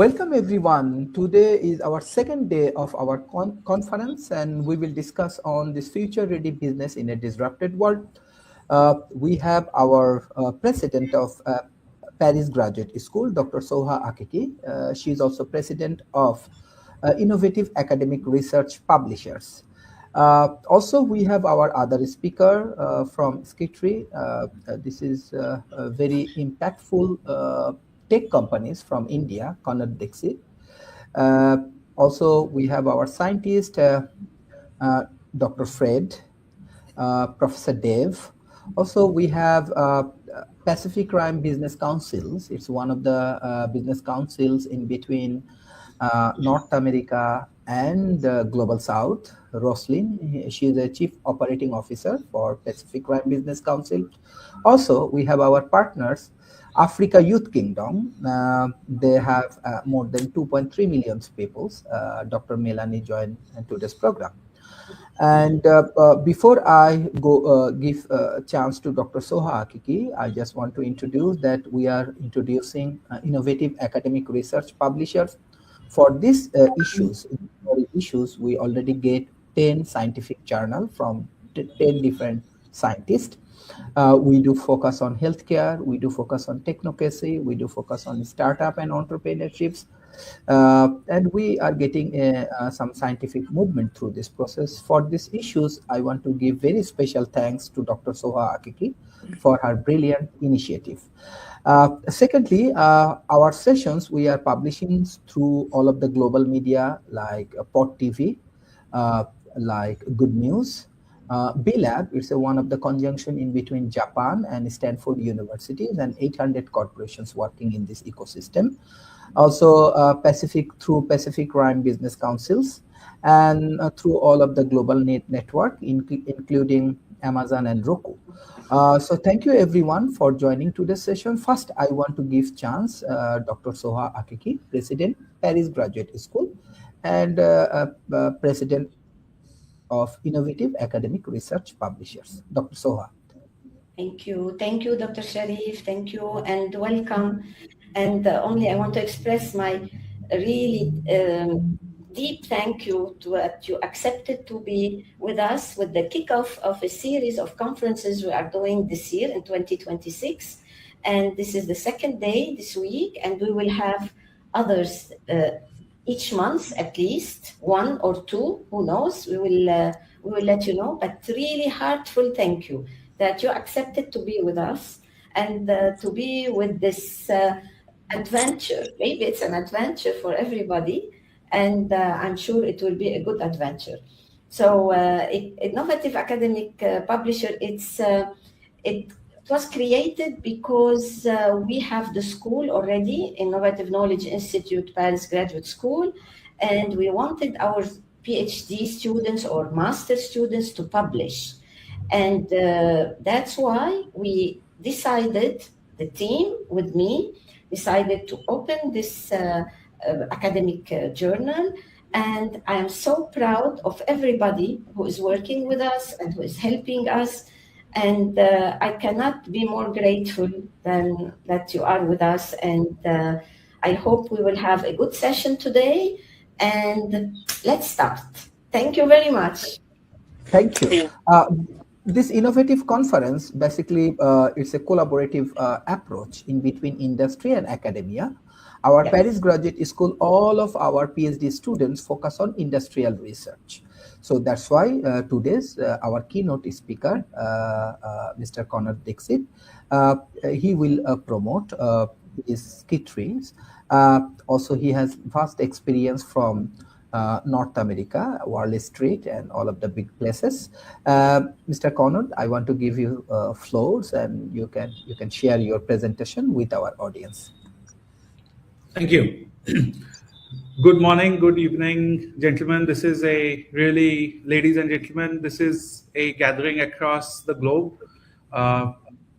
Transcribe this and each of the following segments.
Welcome everyone. Today is our second day of our conference, and we will discuss on this future-ready business in a disrupted world. We have our president of Paris Graduate School, Dr. Soha Akiki. She is also president of Innovative Academic Research Publishers. Also, we have our other speaker from Skittree. This is a very impactful tech companies from India, Conor Dixit. Also, we have our scientist, Dr. Fred, Professor Dev. Also, we have Pacific Rim Business Councils. It's one of the business councils in between North America and Global South. Roslyn, she is a Chief Operating Officer for Pacific Rim Business Council. Also, we have our partners, Africa Youth Kingdom. They have more than 2.3 million people. Dr. Melanie joined today's program. And before I go give a chance to Dr. Soha Akiki, I just want to introduce that we are introducing Innovative Academic Research Publishers. For these issues, we already get 10 scientific journals from 10 different scientists. We do focus on healthcare, we do focus on technocracy, we do focus on startup and entrepreneurships. And we are getting some scientific movement through this process. For these issues, I want to give very special thanks to Dr. Soha Akiki for her brilliant initiative. Secondly, our sessions we are publishing through all of the global media like Pod TV, like Good News. B-Lab is one of the conjunction in between Japan and Stanford universities and 800 corporations working in this ecosystem. Also through Pacific Rim Business Councils, and through all of the global network, including Amazon and Roku. So thank you everyone for joining today's session. First, I want to give chance Dr. Soha Akiki, President, Paris Graduate School, and President of Innovative Academic Research Publishers. Dr. Soha. Thank you, Dr. Sharif. Thank you and welcome. And only I want to express my really deep thank you to that you accepted to be with us with the kickoff of a series of conferences we are doing this year in 2026. And this is the second day this week, and we will have others each month, at least one or two, who knows, we will let you know. But really heartfelt thank you that you accepted to be with us and to be with this adventure. Maybe it's an adventure for everybody, and I'm sure it will be a good adventure. So Innovative Academic Publisher, it was created because we have the school already, Innovative Knowledge Institute Paris Graduate School, and we wanted our PhD students or master students to publish. And that's why we decided, the team with me, decided to open this academic journal. And I am so proud of everybody who is working with us and who is helping us. And I cannot be more grateful than that you are with us. And I hope we will have a good session today. And let's start. Thank you very much. Thank you. This innovative conference, basically, it's a collaborative approach in between industry and academia. Our Paris Graduate School, all of our PhD students focus on industrial research. So that's why today's our keynote speaker, Mr. Conor Dixit, he will promote his Skittrees. Also, he has vast experience from North America, Wall Street, and all of the big places. Mr. Conor, I want to give you floors, and you can share your presentation with our audience. Thank you. Good morning, good evening, gentlemen. This is ladies and gentlemen, this is a gathering across the globe.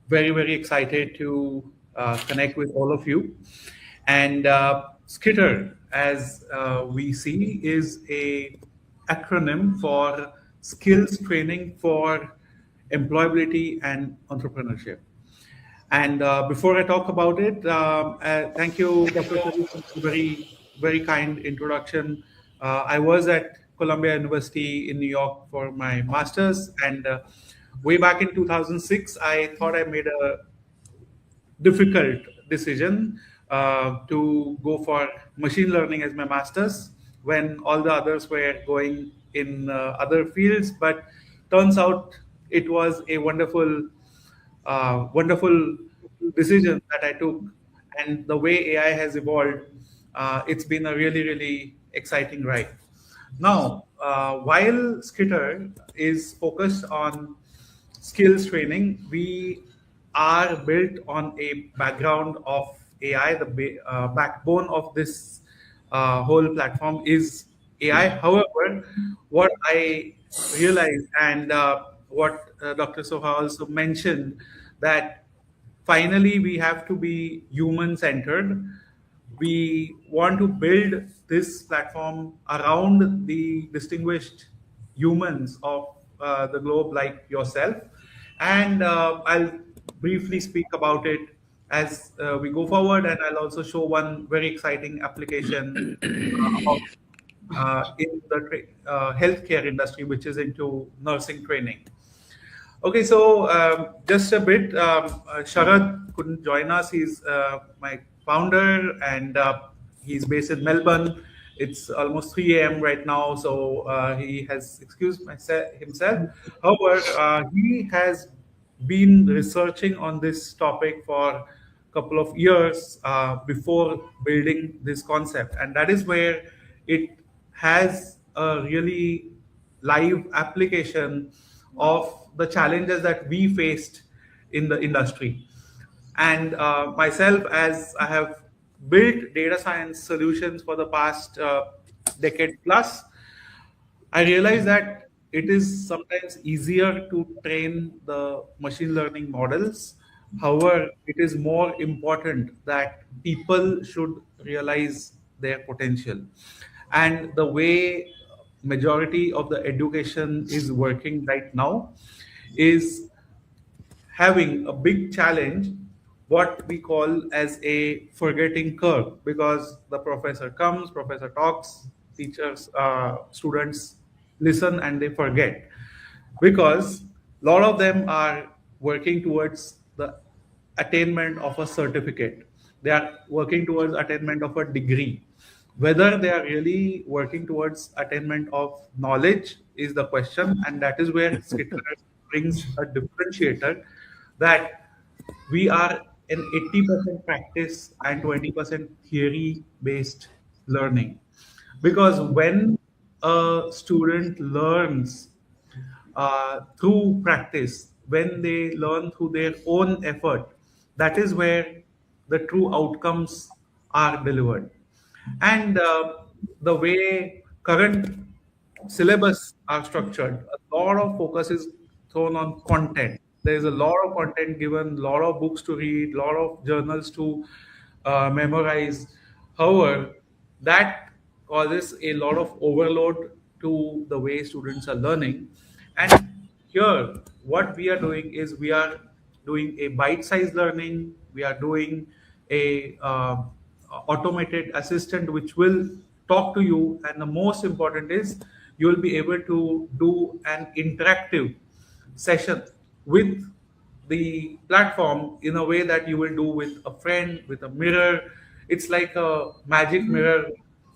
Very, very excited to connect with all of you. And SKITTR, as we see, is a acronym for Skills Training for Employability and Entrepreneurship. And before I talk about it, thank you, Dr. Sharif, for the very kind introduction. I was at Columbia University in New York for my master's, and way back in 2006, I thought I made a difficult decision to go for machine learning as my master's when all the others were going in other fields. But turns out it was a wonderful decision that I took. And the way AI has evolved, it's been a really exciting ride. Now, while Skitter is focused on skills training, we are built on a background of AI. The backbone of this whole platform is AI. However, what I realized and what Dr. Soha also mentioned, that finally we have to be human centered. We want to build this platform around the distinguished humans of the globe like yourself. And I'll briefly speak about it as we go forward, and I'll also show one very exciting application in the healthcare industry, which is into nursing training. Okay, so just a bit, Sharad couldn't join us. He's my founder, and he's based in Melbourne. It's almost 3 a.m. right now, so he has excused himself. However, he has been researching on this topic for a couple of years before building this concept, and that is where it has a really live application of the challenges that we faced in the industry. And myself, as I have built data science solutions for the past decade plus, I realize that it is sometimes easier to train the machine learning models. However, it is more important that people should realize their potential. And the way majority of the education is working right now is having a big challenge, what we call as a forgetting curve, because the professor comes, professor talks, teachers, students listen and they forget, because a lot of them are working towards the attainment of a certificate. They are working towards attainment of a degree. Whether they are really working towards attainment of knowledge is the question, and that is where Skitter brings a differentiator, that we are an 80% practice and 20% theory based learning. Because when a student learns through practice, when they learn through their own effort, that is where the true outcomes are delivered. And the way current syllabus are structured, a lot of focus is thrown on content. There is a lot of content given, a lot of books to read, a lot of journals to memorize. However, that causes a lot of overload to the way students are learning. And here, what we are doing is we are doing a bite-sized learning. We are doing a automated assistant which will talk to you, and the most important is you will be able to do an interactive session with the platform in a way that you will do with a friend, with a mirror. It's like a magic mirror,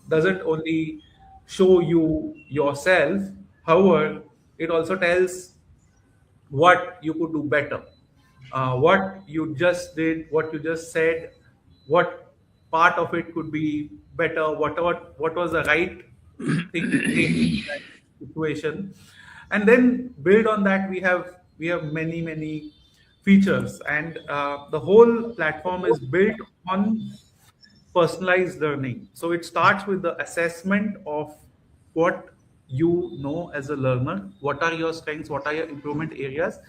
doesn't only show you yourself, however, it also tells what you could do better, what you just did, what you just said, what part of it could be better, what was the right thing to take in that situation, and then build on that. We have many features, and the whole platform is built on personalized learning. So it starts with the assessment of what you know as a learner, what are your strengths, what are your improvement areas,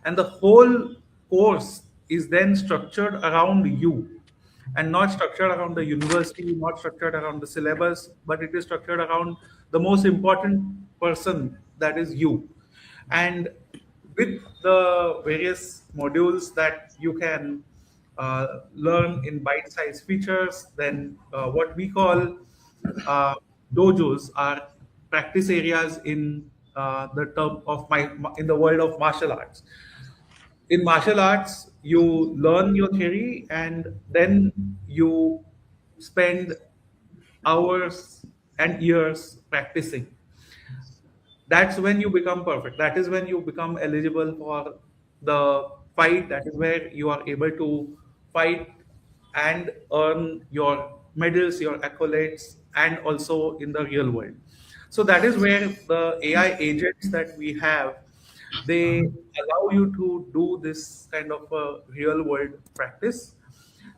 and the whole course is then structured around you, and not structured around the university, not structured around the syllabus, but it is structured around the most important person, that is you. And with the various modules that you can learn in bite-sized features. Then what we call dojos are practice areas in the term of in the world of martial arts. In martial arts, you learn your theory and then you spend hours and years practicing. That's when you become perfect. That is when you become eligible for the fight. That is where you are able to fight and earn your medals, your accolades, and also in the real world. So that is where the AI agents that we have, they allow you to do this kind of a real world practice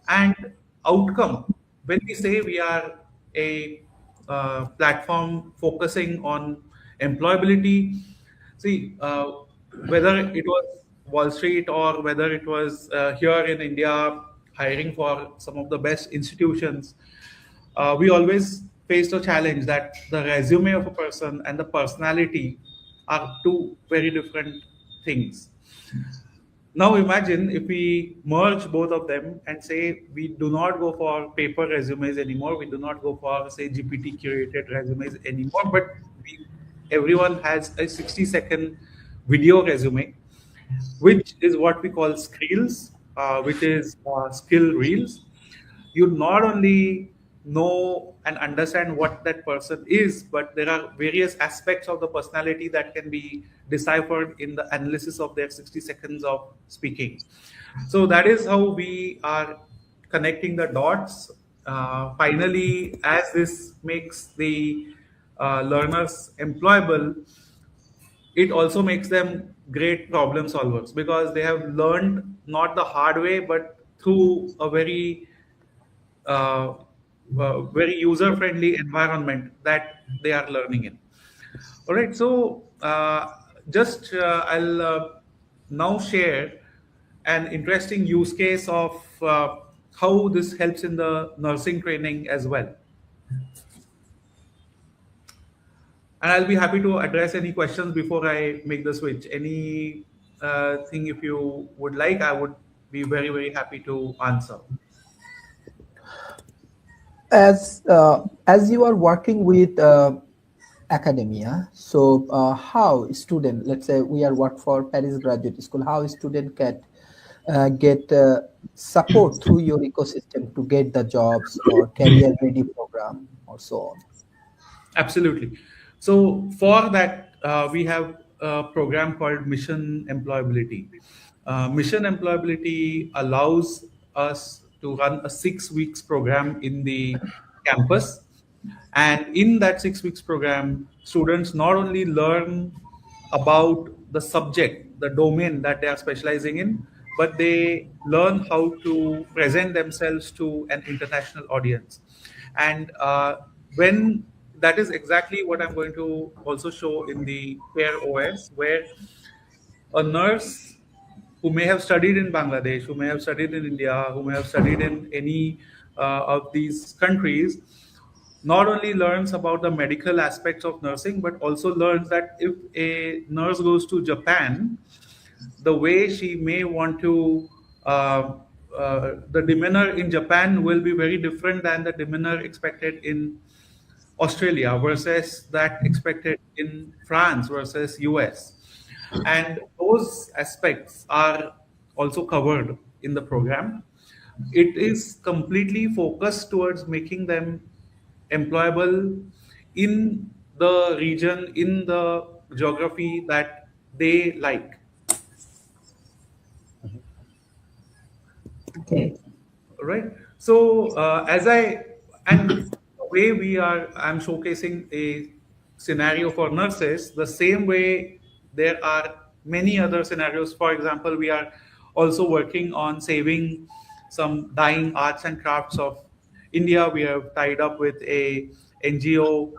and outcome. When we say we are a platform focusing on employability, see, whether it was Wall Street or whether it was here in India hiring for some of the best institutions, we always faced a challenge that the resume of a person and the personality are two very different things. Now imagine if we merge both of them and say we do not go for paper resumes anymore, we do not go for say GPT curated resumes anymore, but everyone has a 60-second video resume, which is what we call skills, which is skill reels. You not only know and understand what that person is, but there are various aspects of the personality that can be deciphered in the analysis of their 60 seconds of speaking. So that is how we are connecting the dots. Finally, as this makes the learners employable, it also makes them great problem solvers because they have learned not the hard way, but through a very user-friendly environment that they are learning in. All right, so I'll now share an interesting use case of how this helps in the nursing training as well. And I'll be happy to address any questions before I make the switch. Any thing if you would like, I would be very, very happy to answer. As you are working with academia, so how student, let's say we are work for Paris Graduate School, how student can get support through your ecosystem to get the jobs or career ready program or so on? Absolutely. So for that, we have a program called Mission Employability. Mission Employability allows us to run a 6 weeks program in the campus. And in that 6 weeks program, students not only learn about the subject, the domain that they are specializing in, but they learn how to present themselves to an international audience. And when that is exactly what I'm going to also show in the Pair OS, where a nurse who may have studied in Bangladesh, who may have studied in India, who may have studied in any of these countries, not only learns about the medical aspects of nursing, but also learns that if a nurse goes to Japan, the way she may want to, the demeanor in Japan will be very different than the demeanor expected in Australia versus that expected in France versus US. And those aspects are also covered in the program. It is completely focused towards making them employable in the region, in the geography that they like. Okay. All right. So and the way I'm showcasing a scenario for nurses, the same way there are many other scenarios. For example, we are also working on saving some dying arts and crafts of India. We have tied up with a NGO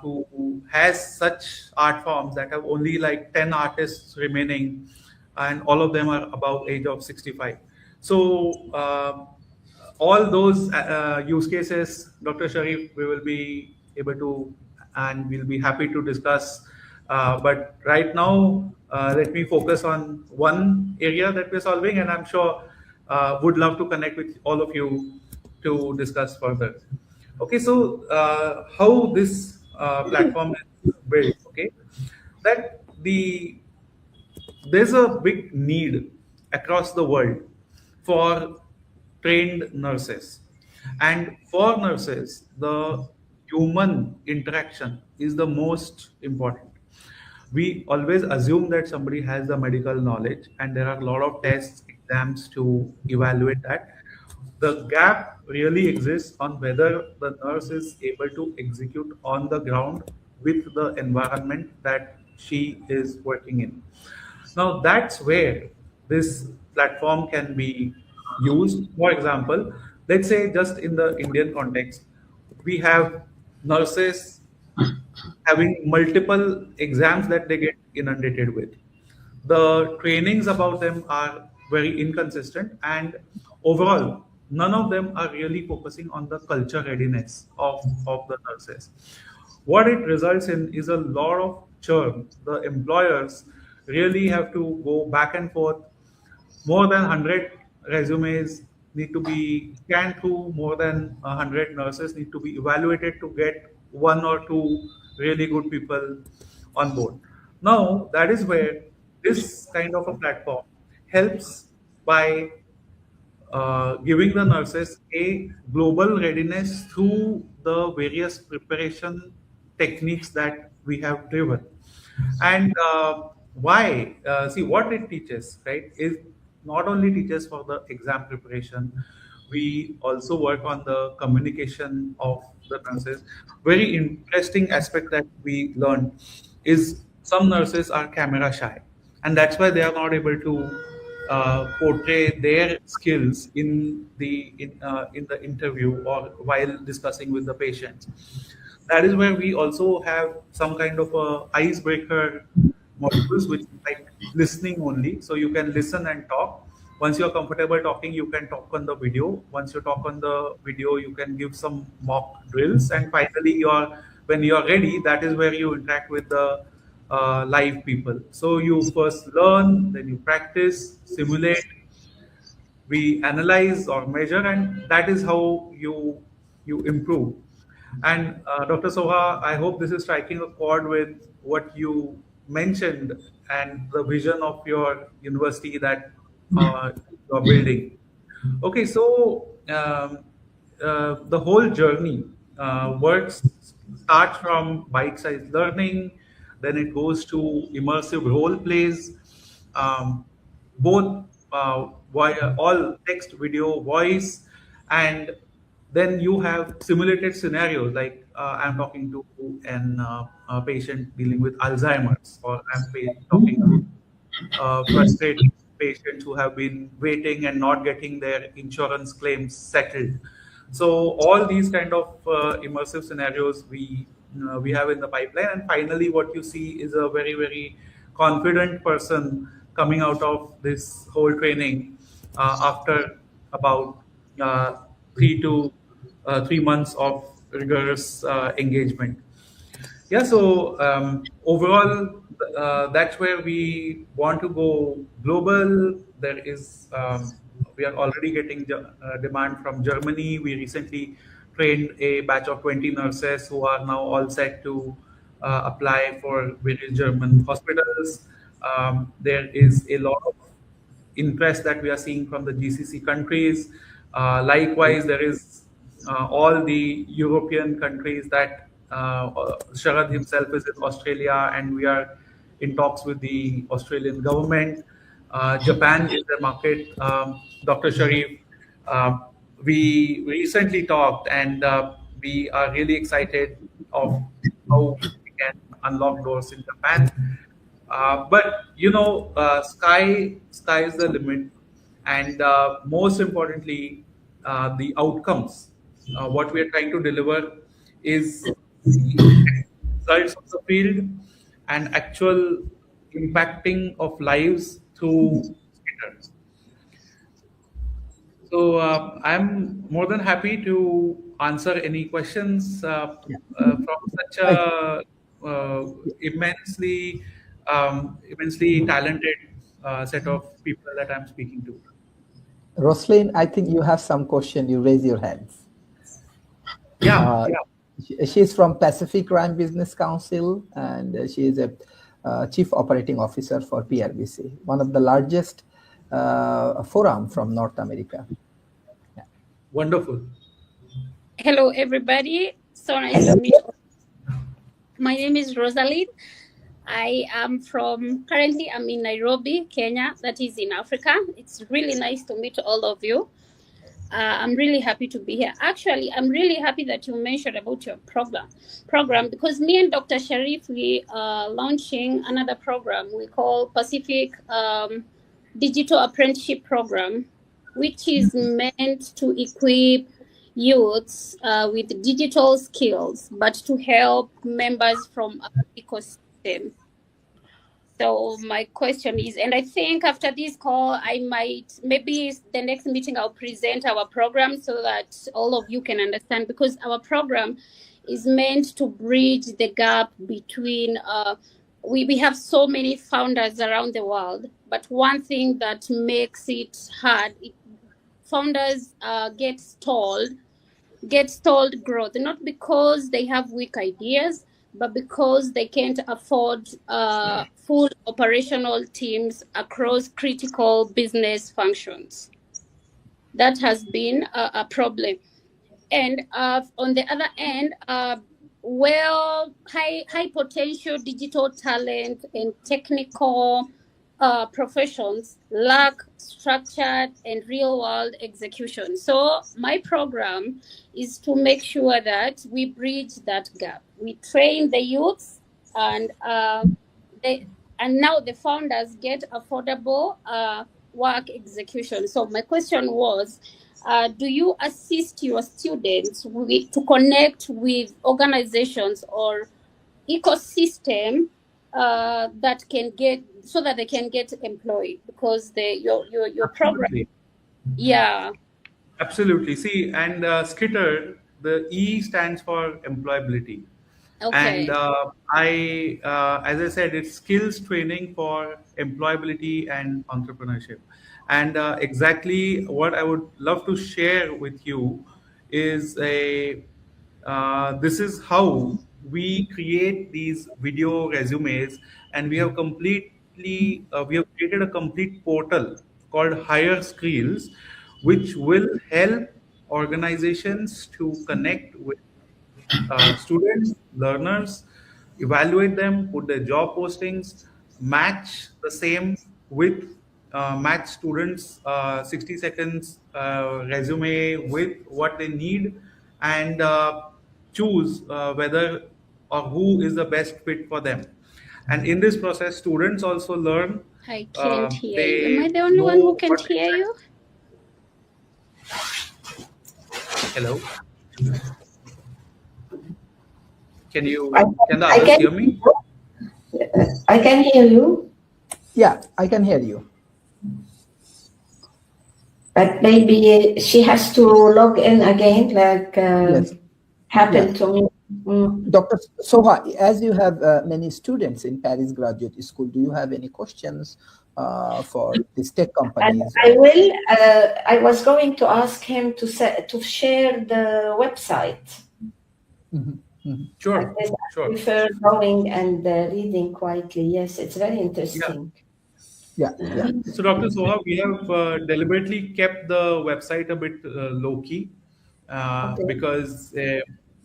who has such art forms that have only like 10 artists remaining, and all of them are above age of 65. So all those use cases, Dr. Sharif, we will be able to, and we'll be happy to discuss. But right now, let me focus on one area that we're solving, and I'm sure Would love to connect with all of you to discuss further. Okay, so how this platform is built? Okay, that there's a big need across the world for trained nurses, and for nurses, the human interaction is the most important. We always assume that somebody has the medical knowledge, and there are a lot of tests, exams to evaluate that. The gap really exists on whether the nurse is able to execute on the ground with the environment that she is working in. Now, that's where this platform can be used. For example, let's say just in the Indian context, we have nurses having multiple exams that they get inundated with. The trainings about them are very inconsistent, and overall, none of them are really focusing on the culture readiness of the nurses. What it results in is a lot of churn. The employers really have to go back and forth. More than 100 resumes need to be scanned through, more than 100 nurses need to be evaluated to get one or two really good people on board. Now, that is where this kind of a platform helps by giving the nurses a global readiness through the various preparation techniques that we have driven. And why? See, what it teaches, right, is not only teaches for the exam preparation, we also work on the communication of the nurses. Very interesting aspect that we learned is some nurses are camera shy, and that's why they are not able to portray their skills in the interview or while discussing with the patients. That is where we also have some kind of a icebreaker modules, which is like listening only. So you can listen and talk. Once you're comfortable talking, you can talk on the video. Once you talk on the video, you can give some mock drills. And finally, when you're ready, that is where you interact with the live people. So you first learn, then you practice, simulate, we analyze or measure, and that is how you improve. And Dr. Soha, I hope this is striking a chord with what you mentioned and the vision of your university that you're building. Okay, so the whole journey works starts from bite-sized learning, then it goes to immersive role plays, both all text, video, voice, and then you have simulated scenarios like I'm talking to a patient dealing with Alzheimer's, or talking to frustrated patients who have been waiting and not getting their insurance claims settled. So all these kind of immersive scenarios we have in the pipeline, and finally, what you see is a very very confident person coming out of this whole training after about 3 months of rigorous engagement. Yeah, so overall, that's where we want to go global. There is, we are already getting demand from Germany. We recently trained a batch of 20 nurses who are now all set to apply for various German hospitals. There is a lot of interest that we are seeing from the GCC countries. Likewise, there is all the European countries that Sharad himself is in Australia, and we are in talks with the Australian government. Japan is the market. Dr. Sharif, we recently talked, and we are really excited of how we can unlock doors in Japan. But sky is the limit, and most importantly, the outcomes. What we are trying to deliver is results of the field and actual impacting of lives through theaters. So I'm more than happy to answer any questions from such a immensely talented set of people that I'm speaking to. Roslyn, I think you have some question. You raise your hands. Yeah. She's from Pacific Crime Business Council, and she is a Chief Operating Officer for PRBC, one of the largest forum from North America. Wonderful. Hello, everybody. So nice to meet you. My name is Rosalind. Currently I'm in Nairobi, Kenya, that is in Africa. It's really nice to meet all of you. I'm really happy to be here. Actually, I'm really happy that you mentioned about your program because me and Dr. Sharif, we are launching another program we call Pacific Digital Apprenticeship Program, which is meant to equip youths with digital skills, but to help members from our ecosystem. So my question is, and I think after this call, maybe the next meeting, I'll present our program so that all of you can understand, because our program is meant to bridge the gap between, we have so many founders around the world, but one thing that makes it hard, founders get stalled growth, not because they have weak ideas, but because they can't afford full operational teams across critical business functions. That has been a problem. And on the other end, high potential digital talent and technical professions lack structured and real world execution. So my program is to make sure that we bridge that gap. We train the youths, and now the founders get affordable work execution. So my question was, do you assist your students to connect with organizations or ecosystem that can get, so that they can get employed? Because your program, yeah. Absolutely. See, and Skitter, the E stands for employability. Okay. And as I said, it's skills training for employability and entrepreneurship. And exactly what I would love to share with you is this is how we create these video resumes, and we have created a complete portal called Hire Skills, which will help organizations to connect with students, learners, evaluate them, put their job postings, match the same with match students 60 seconds resume with what they need, and choose whether or who is the best fit for them. And in this process, students also learn. I can't hear you. Am I the only one who can't hear you? Hello? Can the others hear me? I can hear you. Yeah, I can hear you. But maybe she has to log in again, like happened to me. Dr. Soha, as you have many students in Paris Graduate School, do you have any questions for these tech companies? I will. I was going to ask him to share the website. Sure. I prefer going and reading quietly. Yes, it's very interesting. Yeah. So, Dr. Soha, we have deliberately kept the website a bit low key because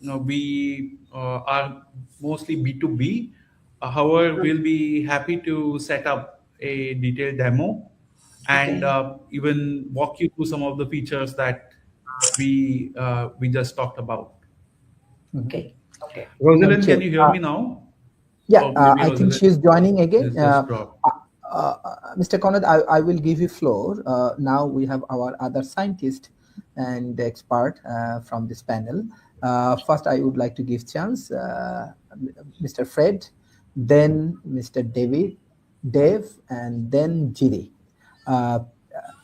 we are mostly B2B. However, we'll be happy to set up a detailed demo and even walk you through some of the features that we just talked about. Okay. Rosalind, can you hear me now? Yeah, I think she's joining again. Mr. Conrad, I will give you floor. Now we have our other scientist and expert from this panel. First, I would like to give chance Mr. Fred, then Mr. Dave, and then Jiri.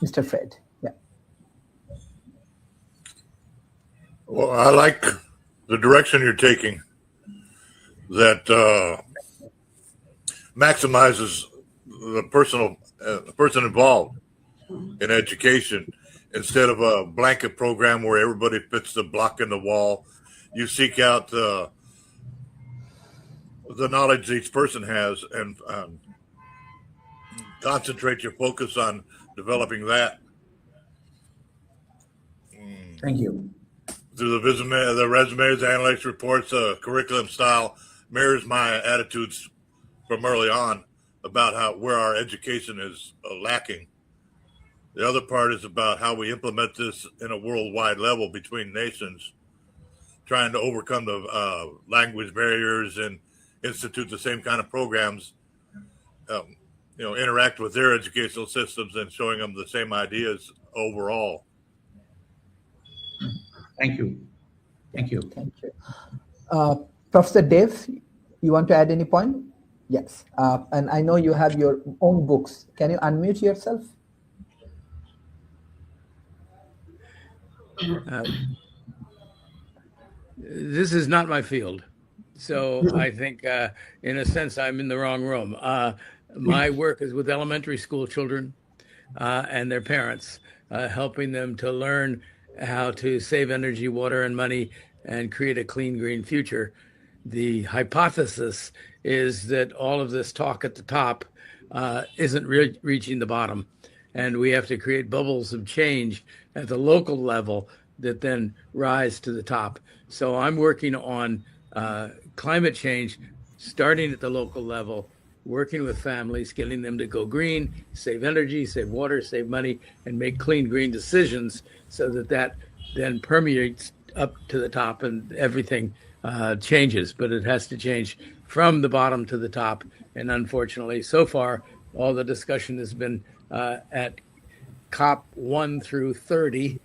Mr. Fred, yeah. Well, I like the direction you're taking that maximizes the person involved in education instead of a blanket program where everybody fits the block in the wall, you seek out the knowledge each person has and concentrate your focus on developing that. Thank you. Through the resumes, analytics reports, curriculum style mirrors my attitudes from early on about where our education is lacking. The other part is about how we implement this in a worldwide level between nations, trying to overcome the language barriers and institute the same kind of programs, interact with their educational systems and showing them the same ideas overall. Thank you. Thank you. Thank you. Professor Dave, you want to add any point? Yes. And I know you have your own books. Can you unmute yourself? This is not my field. So I think, in a sense, I'm in the wrong room. My work is with elementary school children and their parents, helping them to learn how to save energy, water, and money and create a clean, green future. The hypothesis is that all of this talk at the top isn't reaching the bottom. And we have to create bubbles of change at the local level that then rise to the top. So I'm working on climate change, starting at the local level, working with families, getting them to go green, save energy, save water, save money, and make clean, green decisions so that then permeates up to the top and everything changes. But it has to change from the bottom to the top. And unfortunately, so far, all the discussion has been at COP 1 through 30,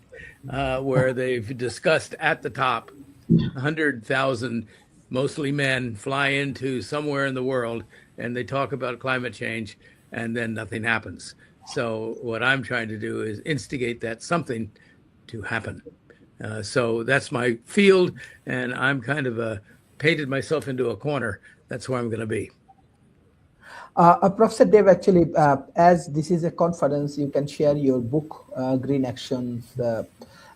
where they've discussed at the top 100,000, mostly men, fly into somewhere in the world, and they talk about climate change, and then nothing happens. So what I'm trying to do is instigate that something to happen. So that's my field, and I'm kind of painted myself into a corner. That's where I'm going to be. Professor Dave, actually, as this is a conference, you can share your book, Green Actions,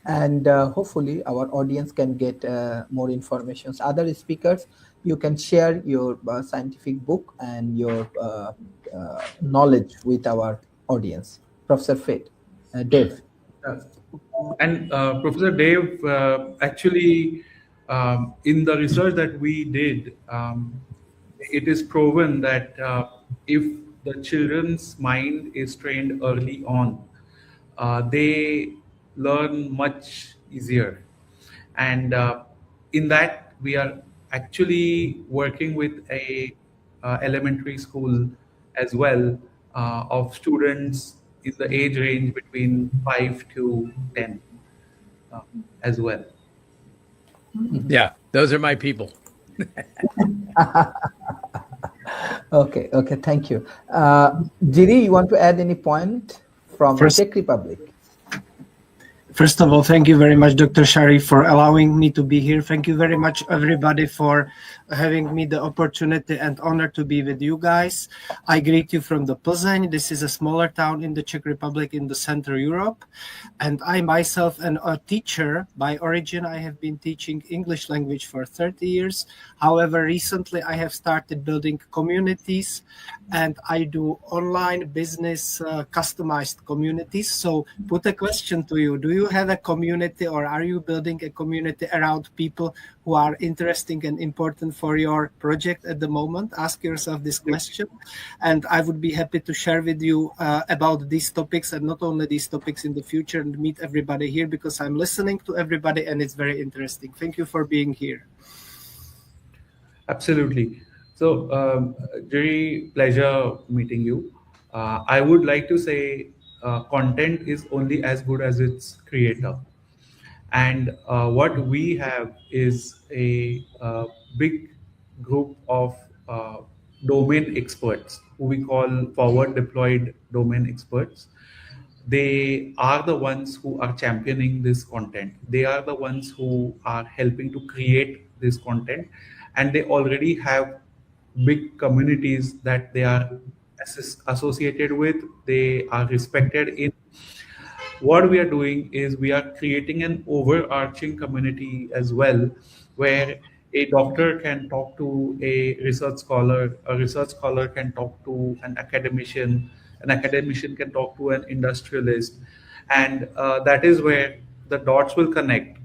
and hopefully our audience can get more information. Other speakers, you can share your scientific book and your knowledge with our audience. Professor Dave. And Professor Dave, actually, in the research that we did, it is proven that if the children's mind is trained early on, they learn much easier. And in that, we are actually working with a elementary school as well of students in the age range between 5 to 10 as well. Yeah, those are my people. Okay, thank you. Jiri, you want to add any point from Czech Republic? First of all, thank you very much, Dr. Sharif, for allowing me to be here. Thank you very much, everybody, for having me the opportunity and honor to be with you guys. I greet you from the Plzeň. This is a smaller town in the Czech Republic in the Central Europe. And I myself am a teacher. By origin, I have been teaching English language for 30 years. However, recently I have started building communities, and I do online business customized communities. So put a question to you. Do you have a community, or are you building a community around people who are interesting and important for your project at the moment? Ask yourself this question. And I would be happy to share with you about these topics, and not only these topics in the future, and meet everybody here, because I'm listening to everybody and it's very interesting. Thank you for being here. Absolutely. So, very pleasure meeting you. I would like to say content is only as good as its creator. And what we have is a big group of domain experts who we call forward deployed domain experts. They are the ones who are championing this content. They are the ones who are helping to create this content. And they already have big communities that they are associated with, they are respected in. what we are doing is we are creating an overarching community as well, where a doctor can talk to a research scholar can talk to an academician can talk to an industrialist, and that is where the dots will connect,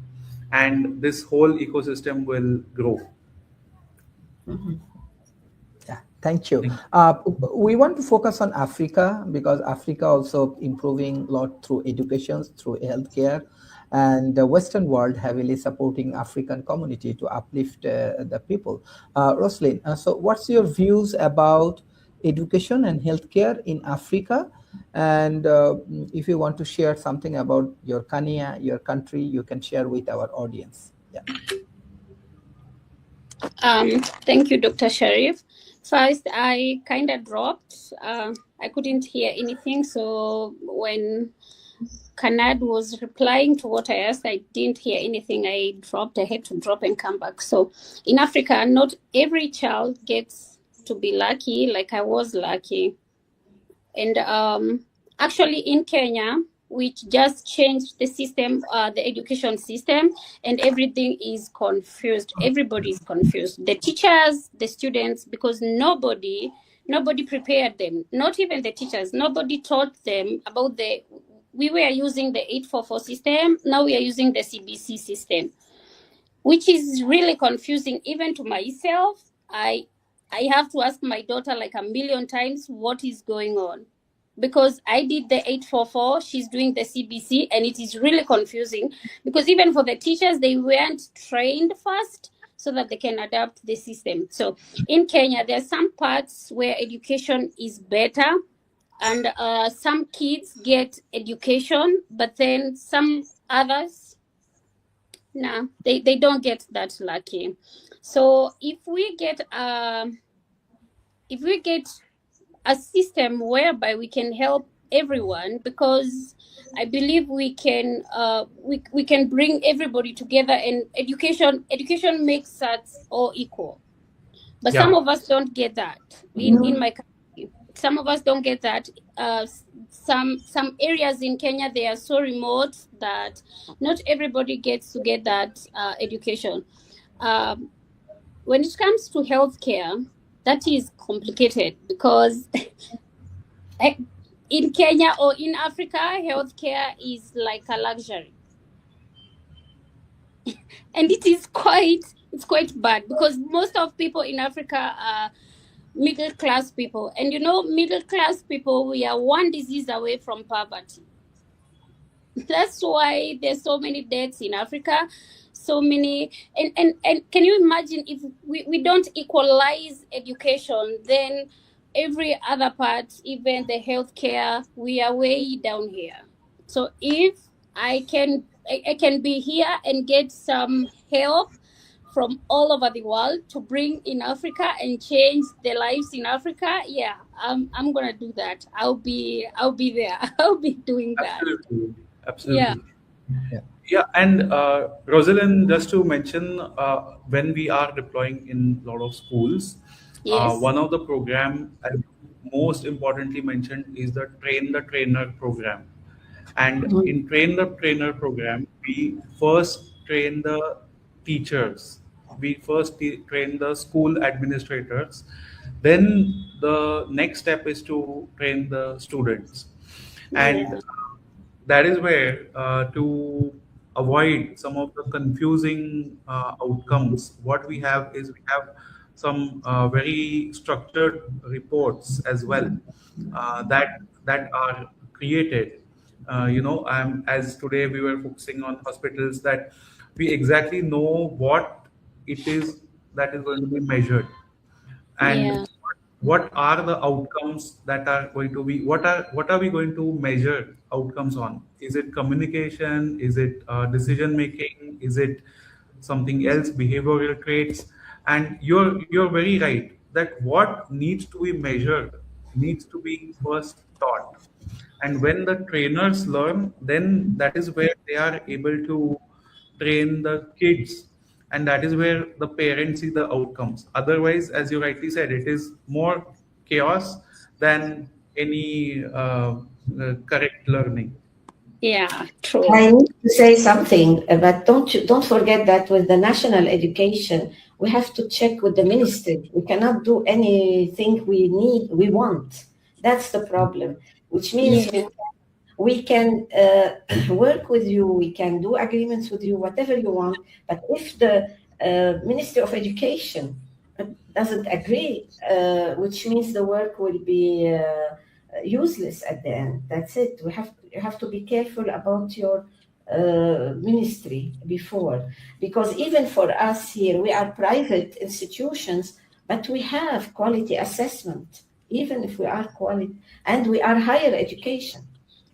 and this whole ecosystem will grow. Yeah, thank you. We want to focus on Africa because Africa also improving a lot through education, through healthcare, and the Western world heavily supporting African community to uplift the people. Roslyn, so what's your views about education and healthcare in Africa? And if you want to share something about your Kenya, your country, you can share with our audience. Yeah. Thank you, Dr. Sharif. First, I kind of dropped. I couldn't hear anything. So when Kanad was replying to what I asked, I didn't hear anything. I dropped. I had to drop and come back. So in Africa, not every child gets to be lucky like I was lucky. And actually in Kenya, which just changed the system, the education system, and everything is confused. Everybody is confused. The teachers, the students, because nobody prepared them. Not even the teachers. Nobody taught them about we were using the 844 system. Now we are using the CBC system, which is really confusing even to myself. I have to ask my daughter like a million times what is going on, because I did the 844, she's doing the CBC, and it is really confusing because even for the teachers, they weren't trained first so that they can adapt the system. So in Kenya, there are some parts where education is better, and some kids get education, but then some others, they don't get that lucky. So if we get a system whereby we can help everyone, because I believe we can bring everybody together, and education makes us all equal. But some of us don't get that in my country. Some of us don't get that. Some areas in Kenya, they are so remote that not everybody gets to get that education. When it comes to healthcare, that is complicated because in Kenya or in Africa, healthcare is like a luxury. And it's quite bad because most of people in Africa are middle class people. And middle class people, we are one disease away from poverty. That's why there's so many deaths in Africa. So many, and can you imagine if we don't equalize education, then every other part, even the healthcare, we are way down here. So if I can be here and get some help from all over the world to bring in Africa and change the lives in Africa, yeah, I'm gonna do that. I'll be there. I'll be doing that. Absolutely. Yeah, and Rosalind, just to mention, when we are deploying in a lot of schools, one of the program I most importantly mentioned is the Train the Trainer program. And in Train the Trainer program, we first train the teachers, we first train the school administrators, then the next step is to train the students. And that is where to avoid some of the confusing outcomes, what we have is we have some very structured reports as well that are created. As today we were focusing on hospitals, that we exactly know what it is that is going to be measured, and what are the outcomes that are going to be, what are we going to measure outcomes on? Is it communication? Is it decision making? Is it something else, behavioral traits? And you're very right that what needs to be measured needs to be first taught. And when the trainers learn, then that is where they are able to train the kids, and that is where the parents see the outcomes. Otherwise, as you rightly said, it is more chaos than any correct learning. Yeah, true. I need to say something, but don't forget that with the national education, we have to check with the ministry. We cannot do anything we want. That's the problem, which means Yeah. we can work with you, we can do agreements with you, whatever you want. But if the Ministry of Education doesn't agree, which means the work will be useless at the end. That's it. You have to be careful about your ministry before, because even for us here, we are private institutions, but we have quality assessment, even if we are quality, and we are higher education.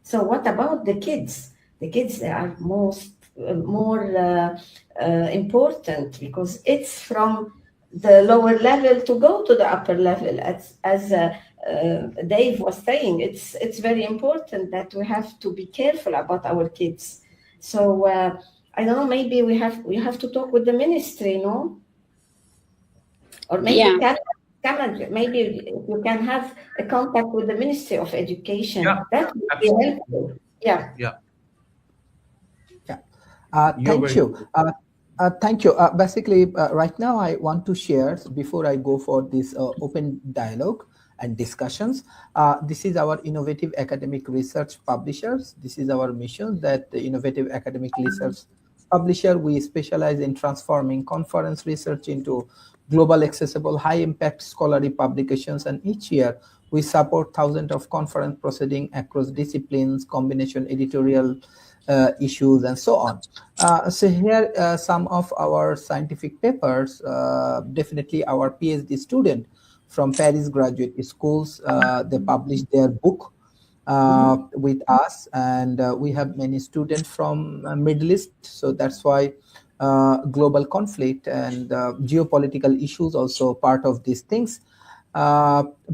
So what about the kids? The kids, they are more important, because it's from the lower level to go to the upper level. As Dave was saying, it's very important that we have to be careful about our kids. So I don't know. Maybe we have to talk with the ministry, no? Or maybe Yeah. maybe you can have a contact with the Ministry of Education. Yeah, That would be absolutely. helpful. Yeah. Yeah. You're Thank very you. Thank you. Basically, right now I want to share, before I go for this open dialogue and discussions, this is our innovative academic research publishers. This is our mission, that the innovative academic research publisher, we specialize in transforming conference research into global accessible high impact scholarly publications, and each year we support thousands of conference proceedings across disciplines, combination editorial issues, and so on. So here some of our scientific papers. Definitely our PhD student from Paris Graduate Schools, they published their book with us, and we have many students from Middle East, so that's why global conflict and geopolitical issues also part of these things.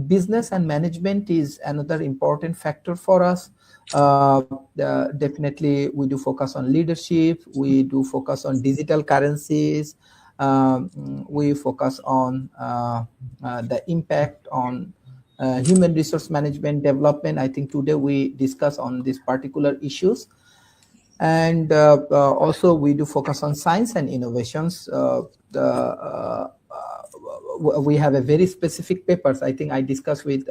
Business and management is another important factor for us. Definitely we do focus on leadership, we do focus on digital currencies, we focus on the impact on human resource management development. I think today we discuss on these particular issues. And also we do focus on science and innovations. We have a very specific papers. I think I discussed with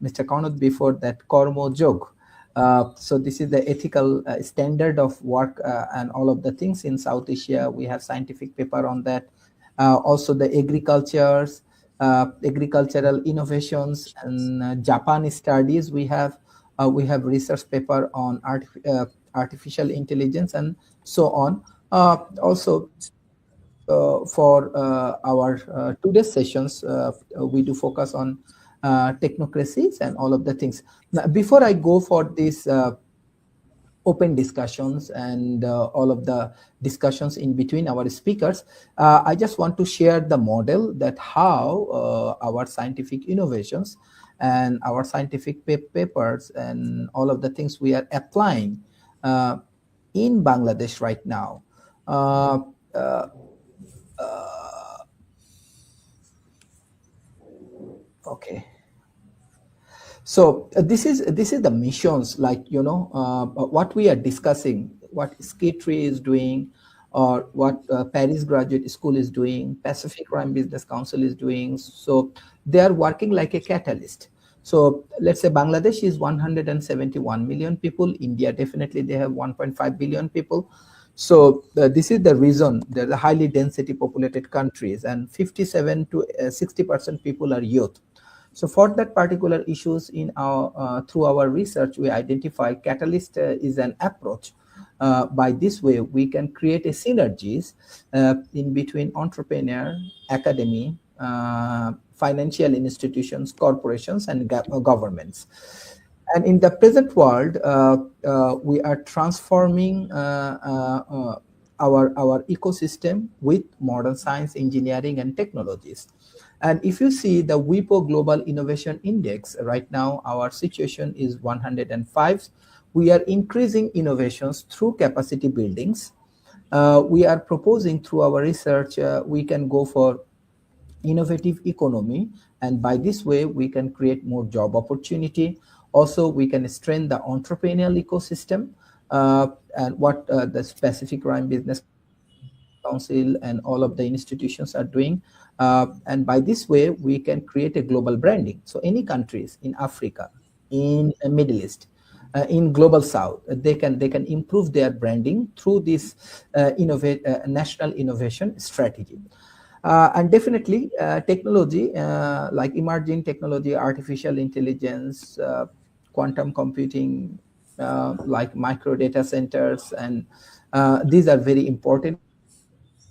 Mr. Karnot before, that Kormo Jog. So this is the ethical standard of work and all of the things in South Asia. We have scientific paper on that. Also the agricultural innovations and Japan studies. We have research paper on artificial intelligence and so on. Also for our today's sessions, we do focus on technocracies and all of the things. Now, before I go for this open discussions and all of the discussions in between our speakers, I just want to share the model that how our scientific innovations and our scientific papers and all of the things we are applying in Bangladesh right now. Okay. So this is the missions, like, you know, what we are discussing, what Skittree is doing, or what Paris Graduate School is doing, Pacific Rim Business Council is doing. So they are working like a catalyst. So let's say Bangladesh is 171 million people. India, definitely they have 1.5 billion people. So this is the reason they're the highly density populated countries, and 57 to 60% people are youth. So for that particular issues in our through our research, we identify catalyst is an approach. By this way, we can create a synergies in between entrepreneur, academy, financial institutions, corporations, and governments. And in the present world, we are transforming our ecosystem with modern science, engineering, and technologies. And if you see the WIPO Global Innovation Index, right now our situation is 105. We are increasing innovations through capacity buildings. We are proposing through our research, we can go for innovative economy, and by this way we can create more job opportunity. Also, we can strengthen the entrepreneurial ecosystem. and what the Pacific Rim Business Council and all of the institutions are doing. And by this way, we can create a global branding. So any countries in Africa, in the Middle East, in Global South, they can improve their branding through this national innovation strategy. And definitely technology, like emerging technology, artificial intelligence, quantum computing, like micro data centers, and these are very important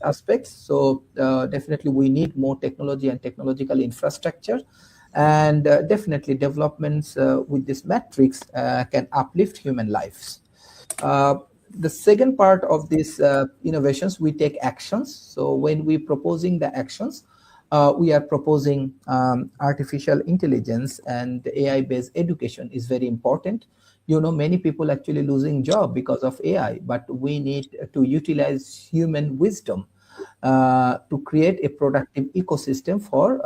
aspects. So definitely we need more technology and technological infrastructure, and definitely developments with this matrix can uplift human lives. The second part of these innovations, we take actions. So when we proposing the actions, we are proposing artificial intelligence and AI-based education is very important. Many people actually losing job because of AI, but we need to utilize human wisdom to create a productive ecosystem for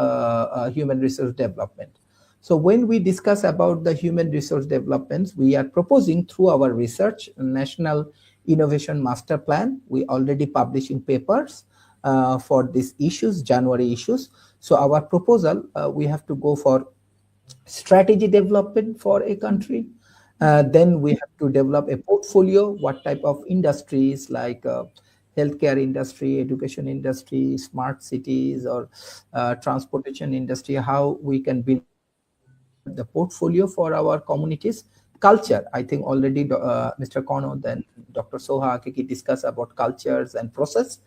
human resource development. So when we discuss about the human resource developments, we are proposing through our research National Innovation Master Plan. We already publishing papers for these issues, January issues. So our proposal, we have to go for strategy development for a country. Then we have to develop a portfolio, what type of industries like healthcare industry, education industry, smart cities, or transportation industry, how we can build the portfolio for our communities. Culture, I think already Mr. Kono and Dr. Soha Akiki discussed about cultures and process.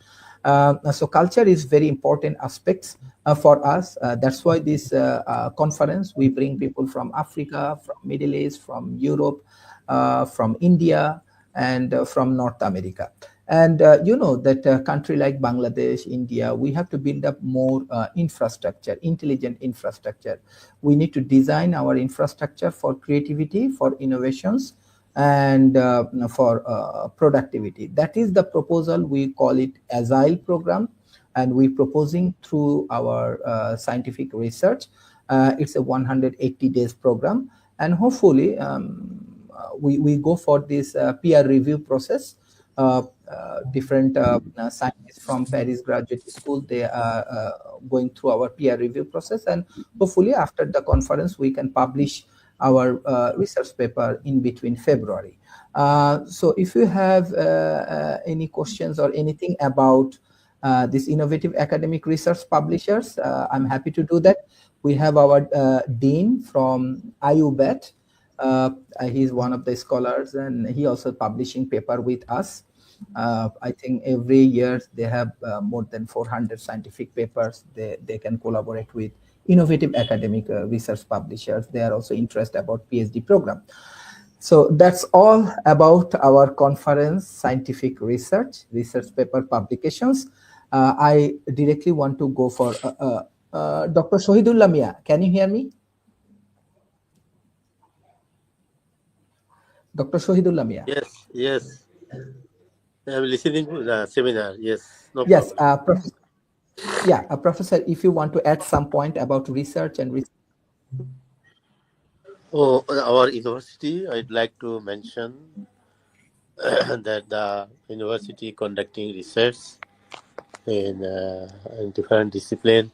So culture is very important aspects for us. That's why this conference, we bring people from Africa, from Middle East, from Europe, from India, and from North America. And that a country like Bangladesh, India, we have to build up more infrastructure, intelligent infrastructure. We need to design our infrastructure for creativity, for innovations, and for productivity. That is the proposal. We call it Agile program, and we're proposing through our scientific research. It's a 180 days program, and hopefully we go for this peer review process. Different scientists from Paris Graduate School, they are going through our peer review process, and hopefully after the conference we can publish our research paper in between February. So if you have any questions or anything about this innovative academic research publishers, I'm happy to do that. We have our Dean from IUBET. He's one of the scholars, and he also publishing paper with us. I think every year they have more than 400 scientific papers they can collaborate with innovative academic research publishers. They are also interested about PhD program. So that's all about our conference, scientific research paper publications. I directly want to go for Dr. Shohidullah Mia. Can you hear me? Dr. Shohidullah Mia. Yes. I'm listening to the seminar. Yes, no yes, problem. Professor, if you want to add some point about research and research. Oh, our university, I'd like to mention that the university conducting research in different discipline,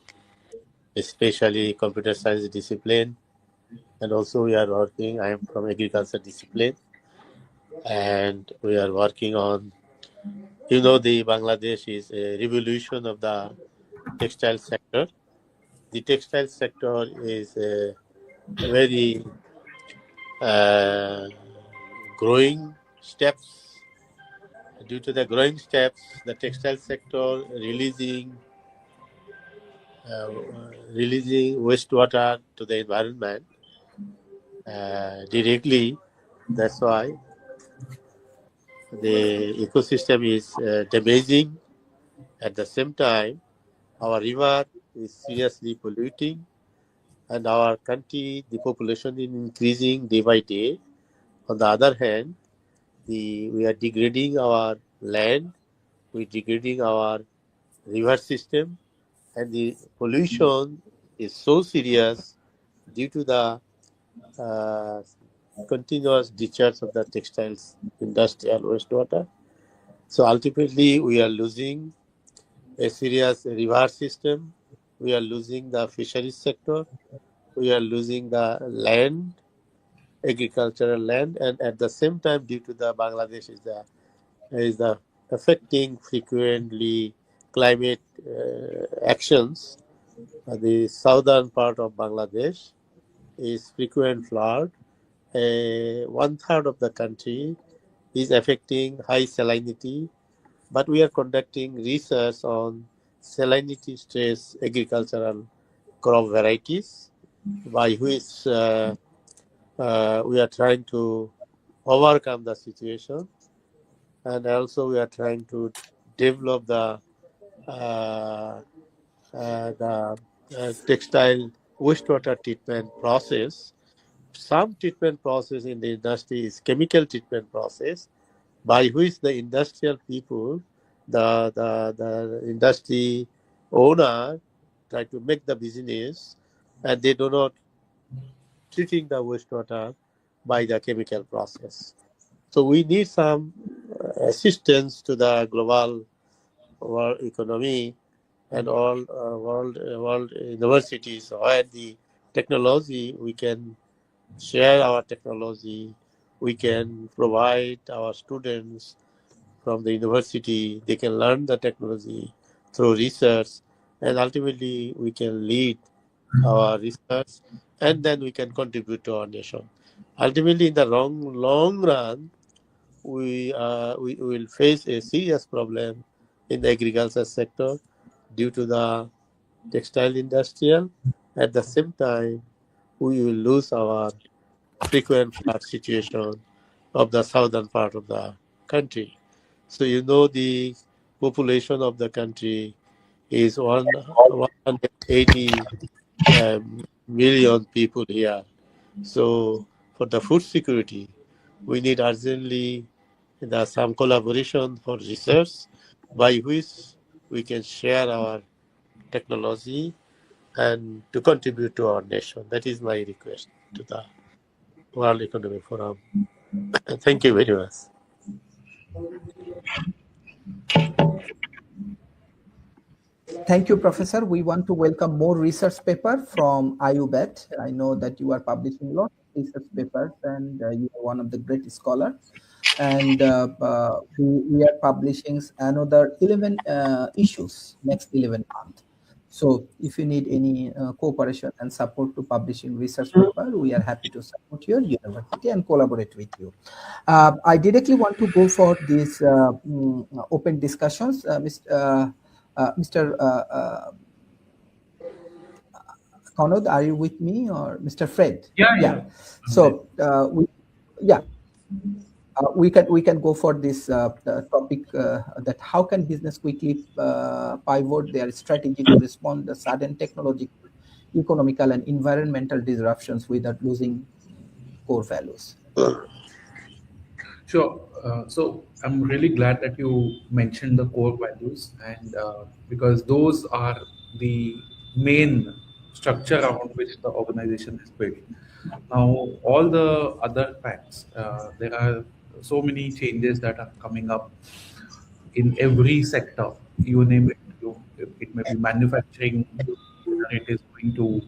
especially computer science discipline, and also we are working. I am from agriculture discipline, and we are working on. The Bangladesh is a revolution of the textile sector. The textile sector is a very growing steps. Due to the growing steps, the textile sector releasing wastewater to the environment directly. That's why the ecosystem is damaging. At the same time, our river is seriously polluting, and our country, the population is increasing day by day. On the other hand, we are degrading our land, we are degrading our river system, and the pollution is so serious due to the continuous discharge of the textiles industrial wastewater. So ultimately, we are losing a serious river system. We are losing the fisheries sector. We are losing the land, agricultural land, and at the same time, due to the Bangladesh is the affecting frequently climate actions. The southern part of Bangladesh is frequent flood. 1/3 of the country is affecting high salinity, but we are conducting research on salinity stress agricultural crop varieties, by which we are trying to overcome the situation, and also we are trying to develop the textile wastewater treatment process. Some treatment process in the industry is chemical treatment process, by which the industrial people, the industry owner, try to make the business, and they do not treating the wastewater by the chemical process. So we need some assistance to the global world economy and all world universities, where the technology we can share our technology, we can provide our students from the university, they can learn the technology through research, and ultimately we can lead our research, and then we can contribute to our nation. Ultimately, in the long run, we will face a serious problem in the agriculture sector due to the textile industrial. At the same time, we will lose our frequent flood situation of the southern part of the country. So the population of the country is 180 million people here. So for the food security, we need urgently some collaboration for research, by which we can share our technology and to contribute to our nation. That is my request to the World Economic Forum. Thank you very much. Thank you, Professor. We want to welcome more research paper from IUBET. I know that you are publishing a lot of research papers, and you are one of the great scholars. And we are publishing another 11 issues next 11 months. So if you need any cooperation and support to publishing research paper, we are happy to support your university and collaborate with you. I directly want to go for these open discussions. Mr. Conrad, are you with me, or Mr. Fred? Yeah. So we can go for this topic that how can business quickly pivot their strategy to respond to sudden technological, economical, and environmental disruptions without losing core values. Sure. So I'm really glad that you mentioned the core values, and because those are the main structure around which the organization is built. Now, all the other facts, there are so many changes that are coming up in every sector. You name it. It may be manufacturing, whether it is going to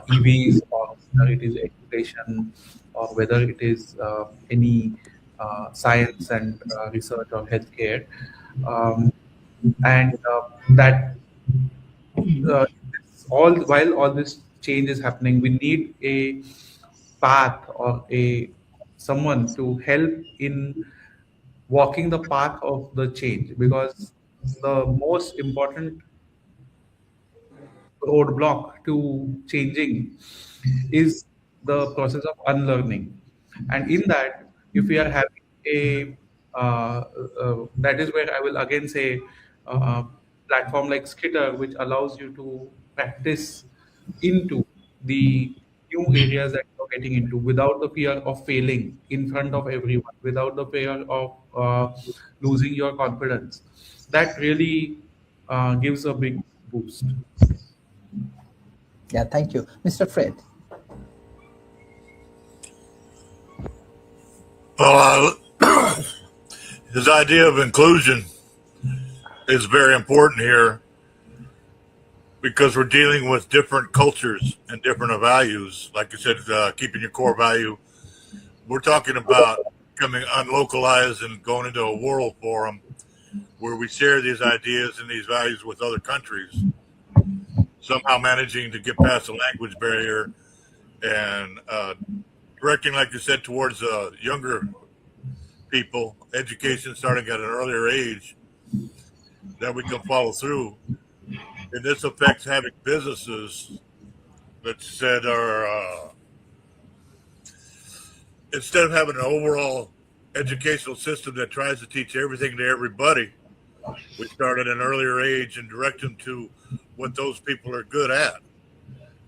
EVs, or whether it is education, or whether it is any science and research or healthcare, and that while all this change is happening, we need a path or someone to help in walking the path of the change, because the most important roadblock to changing is the process of unlearning. And in that, if we are having that is where I will again say platform like Skitter, which allows you to practice into the new areas that you're getting into without the fear of failing in front of everyone, without the fear of losing your confidence. That really gives a big boost. Yeah, thank you. Mr. Fred. Well, his idea of inclusion is very important here because we're dealing with different cultures and different values. Like you said, keeping your core value. We're talking about becoming unlocalized and going into a world forum where we share these ideas and these values with other countries, somehow managing to get past the language barrier and directing, like you said, towards younger people, education starting at an earlier age, that we can follow through. And this affects having businesses that said are, instead of having an overall educational system that tries to teach everything to everybody, we start at an earlier age and direct them to what those people are good at.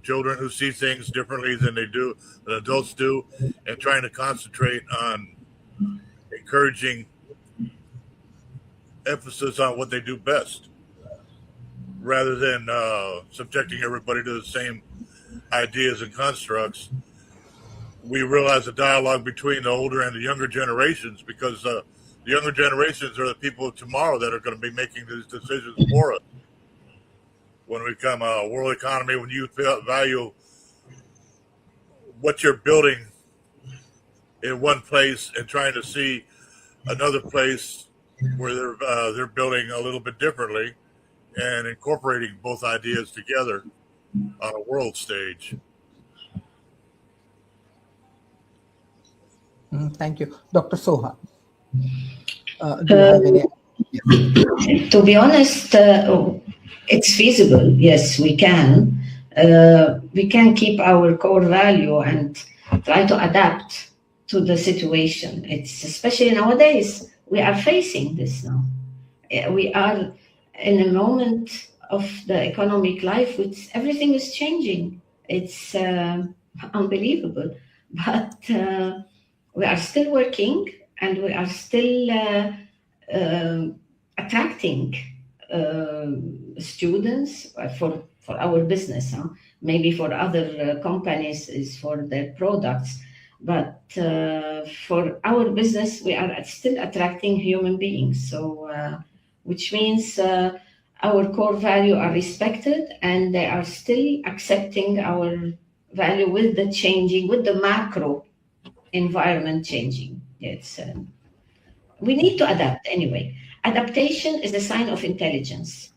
Children who see things differently than adults do, and trying to concentrate on encouraging emphasis on what they do best, rather than subjecting everybody to the same ideas and constructs. We realize the dialogue between the older and the younger generations, because the younger generations are the people of tomorrow that are going to be making these decisions for us. When we become a world economy, when you value what you're building in one place and trying to see another place where they're building a little bit differently and incorporating both ideas together on a world stage. Thank you. Dr. Soha, do you have any? To be honest, it's feasible. Yes, we can. We can keep our core value and try to adapt to the situation. It's especially nowadays, we are facing this now. We are in a moment of the economic life, which everything is changing. It's unbelievable, but we are still working and we are still attracting students for our business. Maybe for other companies is for their products, but for our business, we are still attracting human beings. So, which means our core value are respected and they are still accepting our value with the changing, with the macro environment changing. It's we need to adapt anyway. Adaptation is a sign of intelligence.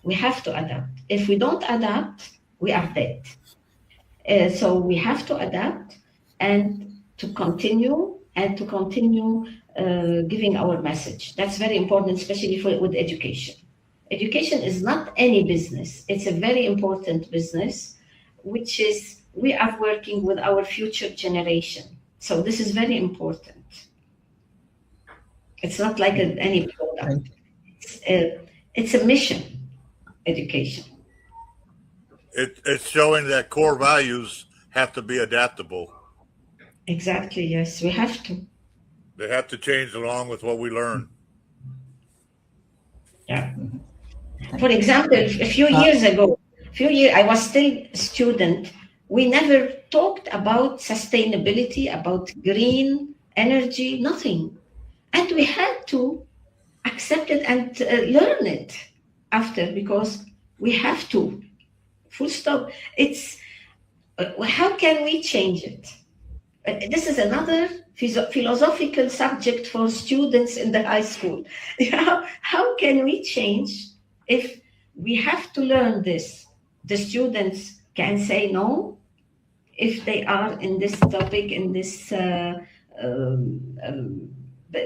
We have to adapt. If we don't adapt, we are dead. So we have to adapt and to continue giving our message. That's very important, especially with education. Education is not any business. It's a very important business, which is we are working with our future generation. So this is very important. It's not like any product. It's a mission, education. It's showing that core values have to be adaptable. Exactly, yes, we have to. They have to change along with what we learn. Yeah. For example, a few years ago, I was still a student. We never talked about sustainability, about green energy, nothing. And we had to accept it and learn it after, because we have to. Full stop. It's how can we change it? This is another philosophical subject for students in the high school. How can we change if we have to learn this? The students can say no if they are in this topic, in this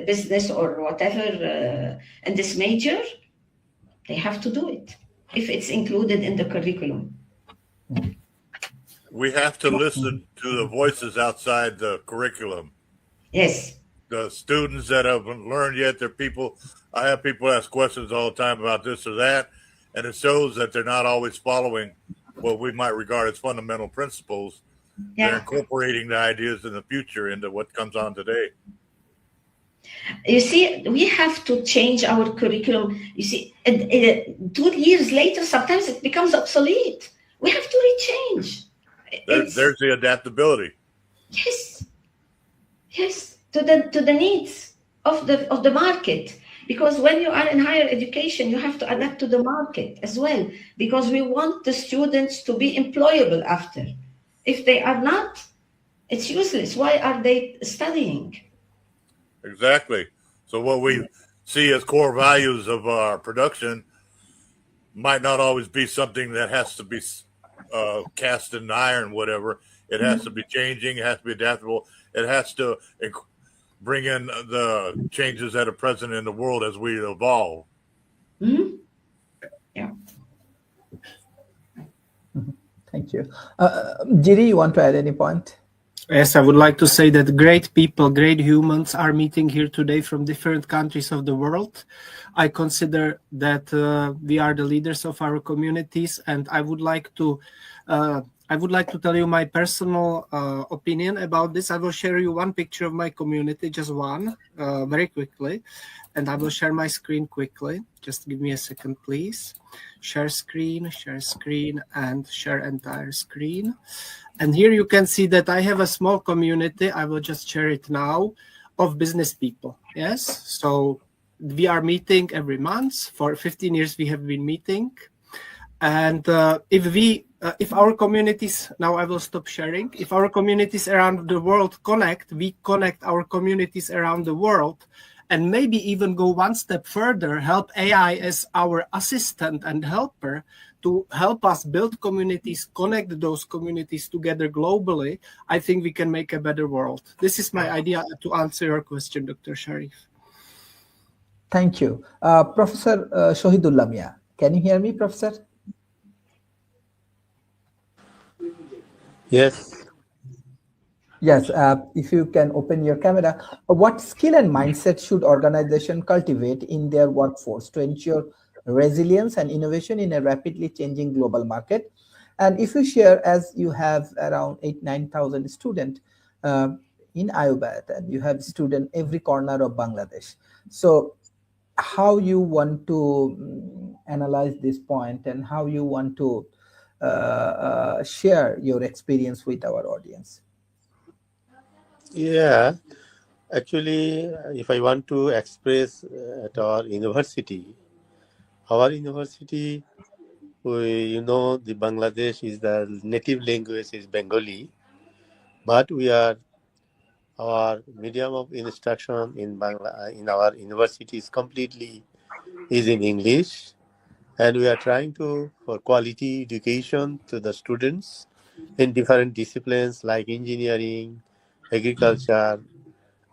business or whatever, in this major, they have to do it if it's included in the curriculum. We have to listen to the voices outside the curriculum. Yes. The students that haven't learned yet, they're people. I have people ask questions all the time about this or that, and it shows that they're not always following what we might regard as fundamental principles. Yeah. They're incorporating the ideas in the future into what comes on today. You see, we have to change our curriculum. You see, 2 years later, sometimes it becomes obsolete. We have to rechange. There's the adaptability. Yes. to the needs of the market. Because when you are in higher education, you have to adapt to the market as well, because we want the students to be employable after. If they are not, it's useless. Why are they studying? Exactly. So what we see as core values of our production might not always be something that has to be cast in iron, whatever. It has to be changing. It has to be adaptable. It has to bring in the changes that are present in the world as we evolve. Mm-hmm. Yeah. Thank you. Jiri, you want to add any point? Yes, I would like to say that great people, great humans are meeting here today from different countries of the world. I consider that we are the leaders of our communities, and I would like to tell you my personal opinion about this. I will share you one picture of my community, just one, very quickly, and I will share my screen quickly. Just give me a second, please. Share screen, and share entire screen. And here you can see that I have a small community. I will just share it now, of business people. Yes, so we are meeting every month. For 15 years we have been meeting. And if our communities, now I will stop sharing, if our communities around the world connect, we connect our communities around the world, and maybe even go one step further, help AI as our assistant and helper to help us build communities, connect those communities together globally, I think we can make a better world. This is my idea to answer your question, Dr. Sharif. Thank you. Professor Shohidullah Mia, can you hear me, Professor? Yes. Yes, if you can open your camera. What skill and mindset should organization cultivate in their workforce to ensure resilience and innovation in a rapidly changing global market? And if you share, as you have around 9,000 students in IUBAT, and you have students every corner of Bangladesh. So how you want to analyze this point, and how you want to share your experience with our audience? Yeah. Actually, if I want to express at our university, the Bangladesh is the native language is Bengali, but our medium of instruction in our university is completely in English, and we are trying to for quality education to the students in different disciplines like engineering, agriculture,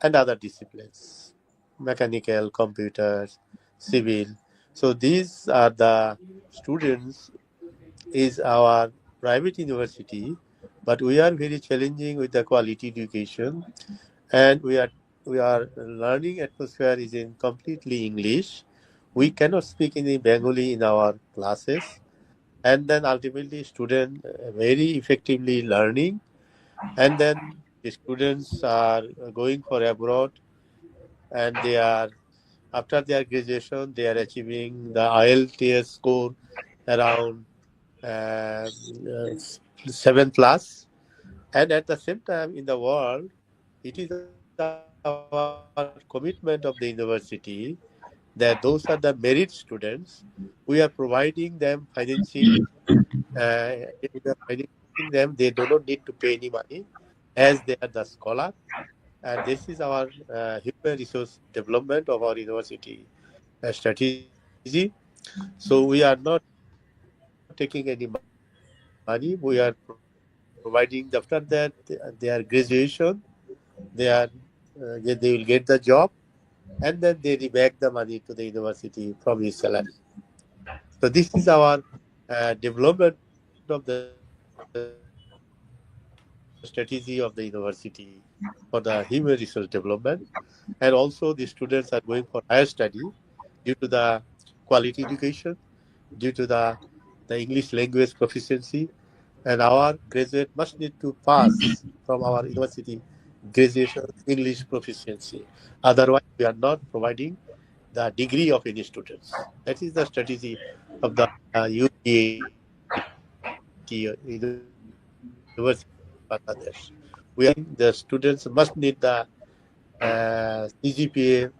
and other disciplines, mechanical, computers, civil. So these are the students is our private university, but we are very challenging with the quality education, and we are learning atmosphere is in completely English. We cannot speak in Bengali in our classes, and then ultimately student very effectively learning, and then the students are going for abroad, and they are after their graduation they are achieving the IELTS score around 7 plus, and at the same time in the world it is our commitment of the university that those are the merit students. We are providing them financing. We are financing them. They do not need to pay any money as they are the scholar. And this is our human resource development of our university strategy. So we are not taking any money. We are providing after that their graduation, they will get the job, and then they reback the money to the university from his salary. So this is our development of the strategy of the university for the human resource development, and also the students are going for higher study due to the quality education, due to the English language proficiency, and our graduate must need to pass from our university graduation English proficiency. Otherwise, we are not providing the degree of any students. That is the strategy of the UPAT, University of Bangladesh. We are providing the students must need the CGPA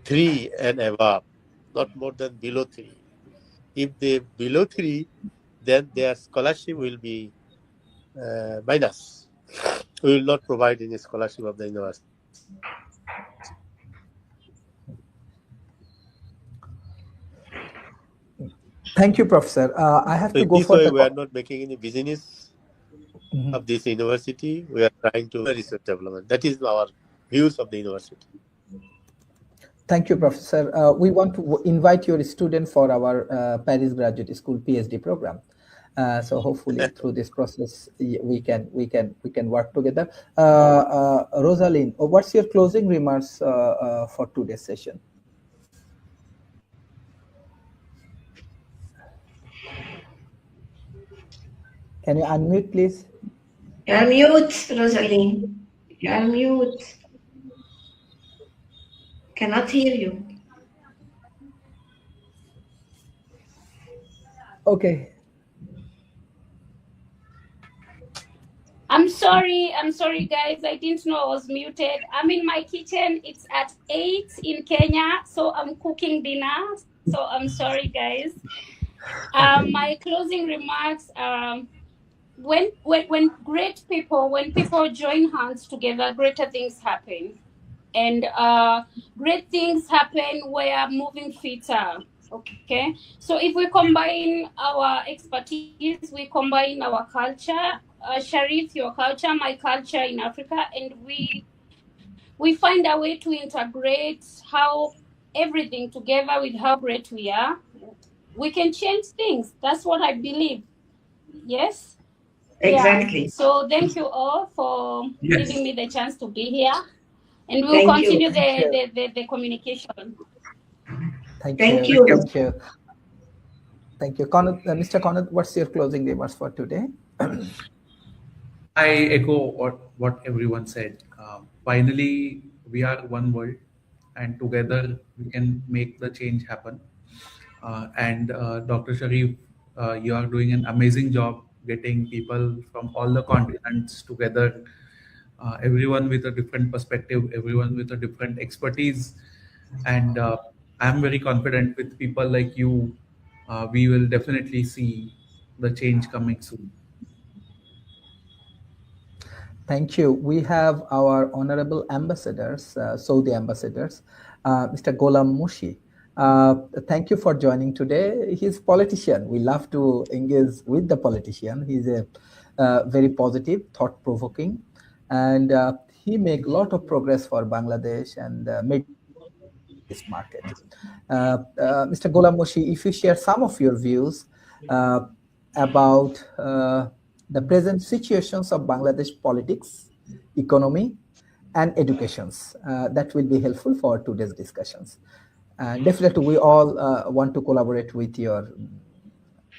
3 and above, not more than below 3. If they below 3, then their scholarship will be minus. We will not provide any scholarship of the university. Thank you, Professor. I have So to in go this for way, the. we are not making any business Mhm. of this university. We are trying to research development. That is our views of the university. Thank you, Professor. We want to invite your student for our Paris Graduate School PhD program. So hopefully through this process we can work together. Rosalind, what's your closing remarks for today's session? Can you unmute, please? You're mute, Rosalie. You're mute. Cannot hear you. Okay. I'm sorry, guys. I didn't know I was muted. I'm in my kitchen. It's at 8 in Kenya, so I'm cooking dinner. So I'm sorry, guys. My closing remarks. When people join hands together, greater things happen, and great things happen. We're moving fitter. Okay, so if we combine our expertise, we combine our culture, Sharif, your culture, my culture in Africa, and we find a way to integrate how everything together with how great we are, we can change things. That's what I believe. Yes. Exactly. Yeah. So thank you all for Yes. giving me the chance to be here, and we'll Thank you. continue Thank the communication. Thank Thank you. you. Thank you. Thank you. Mr. Conant, what's your closing remarks for today? I echo what everyone said. Finally, we are one world, and together we can make the change happen. And Dr. Sharif, you are doing an amazing job getting people from all the continents together, everyone with a different perspective, everyone with a different expertise. And I'm very confident with people like you, we will definitely see the change coming soon. Thank you. We have our honorable ambassadors, Saudi ambassadors, Mr. Gholam Mushi. Thank you for joining today. He's a politician. We love to engage with the politician. He's a very positive, thought-provoking, and he make a lot of progress for Bangladesh and made this market. Mr. Gholam Mushi, if you share some of your views about the present situations of Bangladesh politics, economy, and educations, that will be helpful for today's discussions. And definitely, we all want to collaborate with your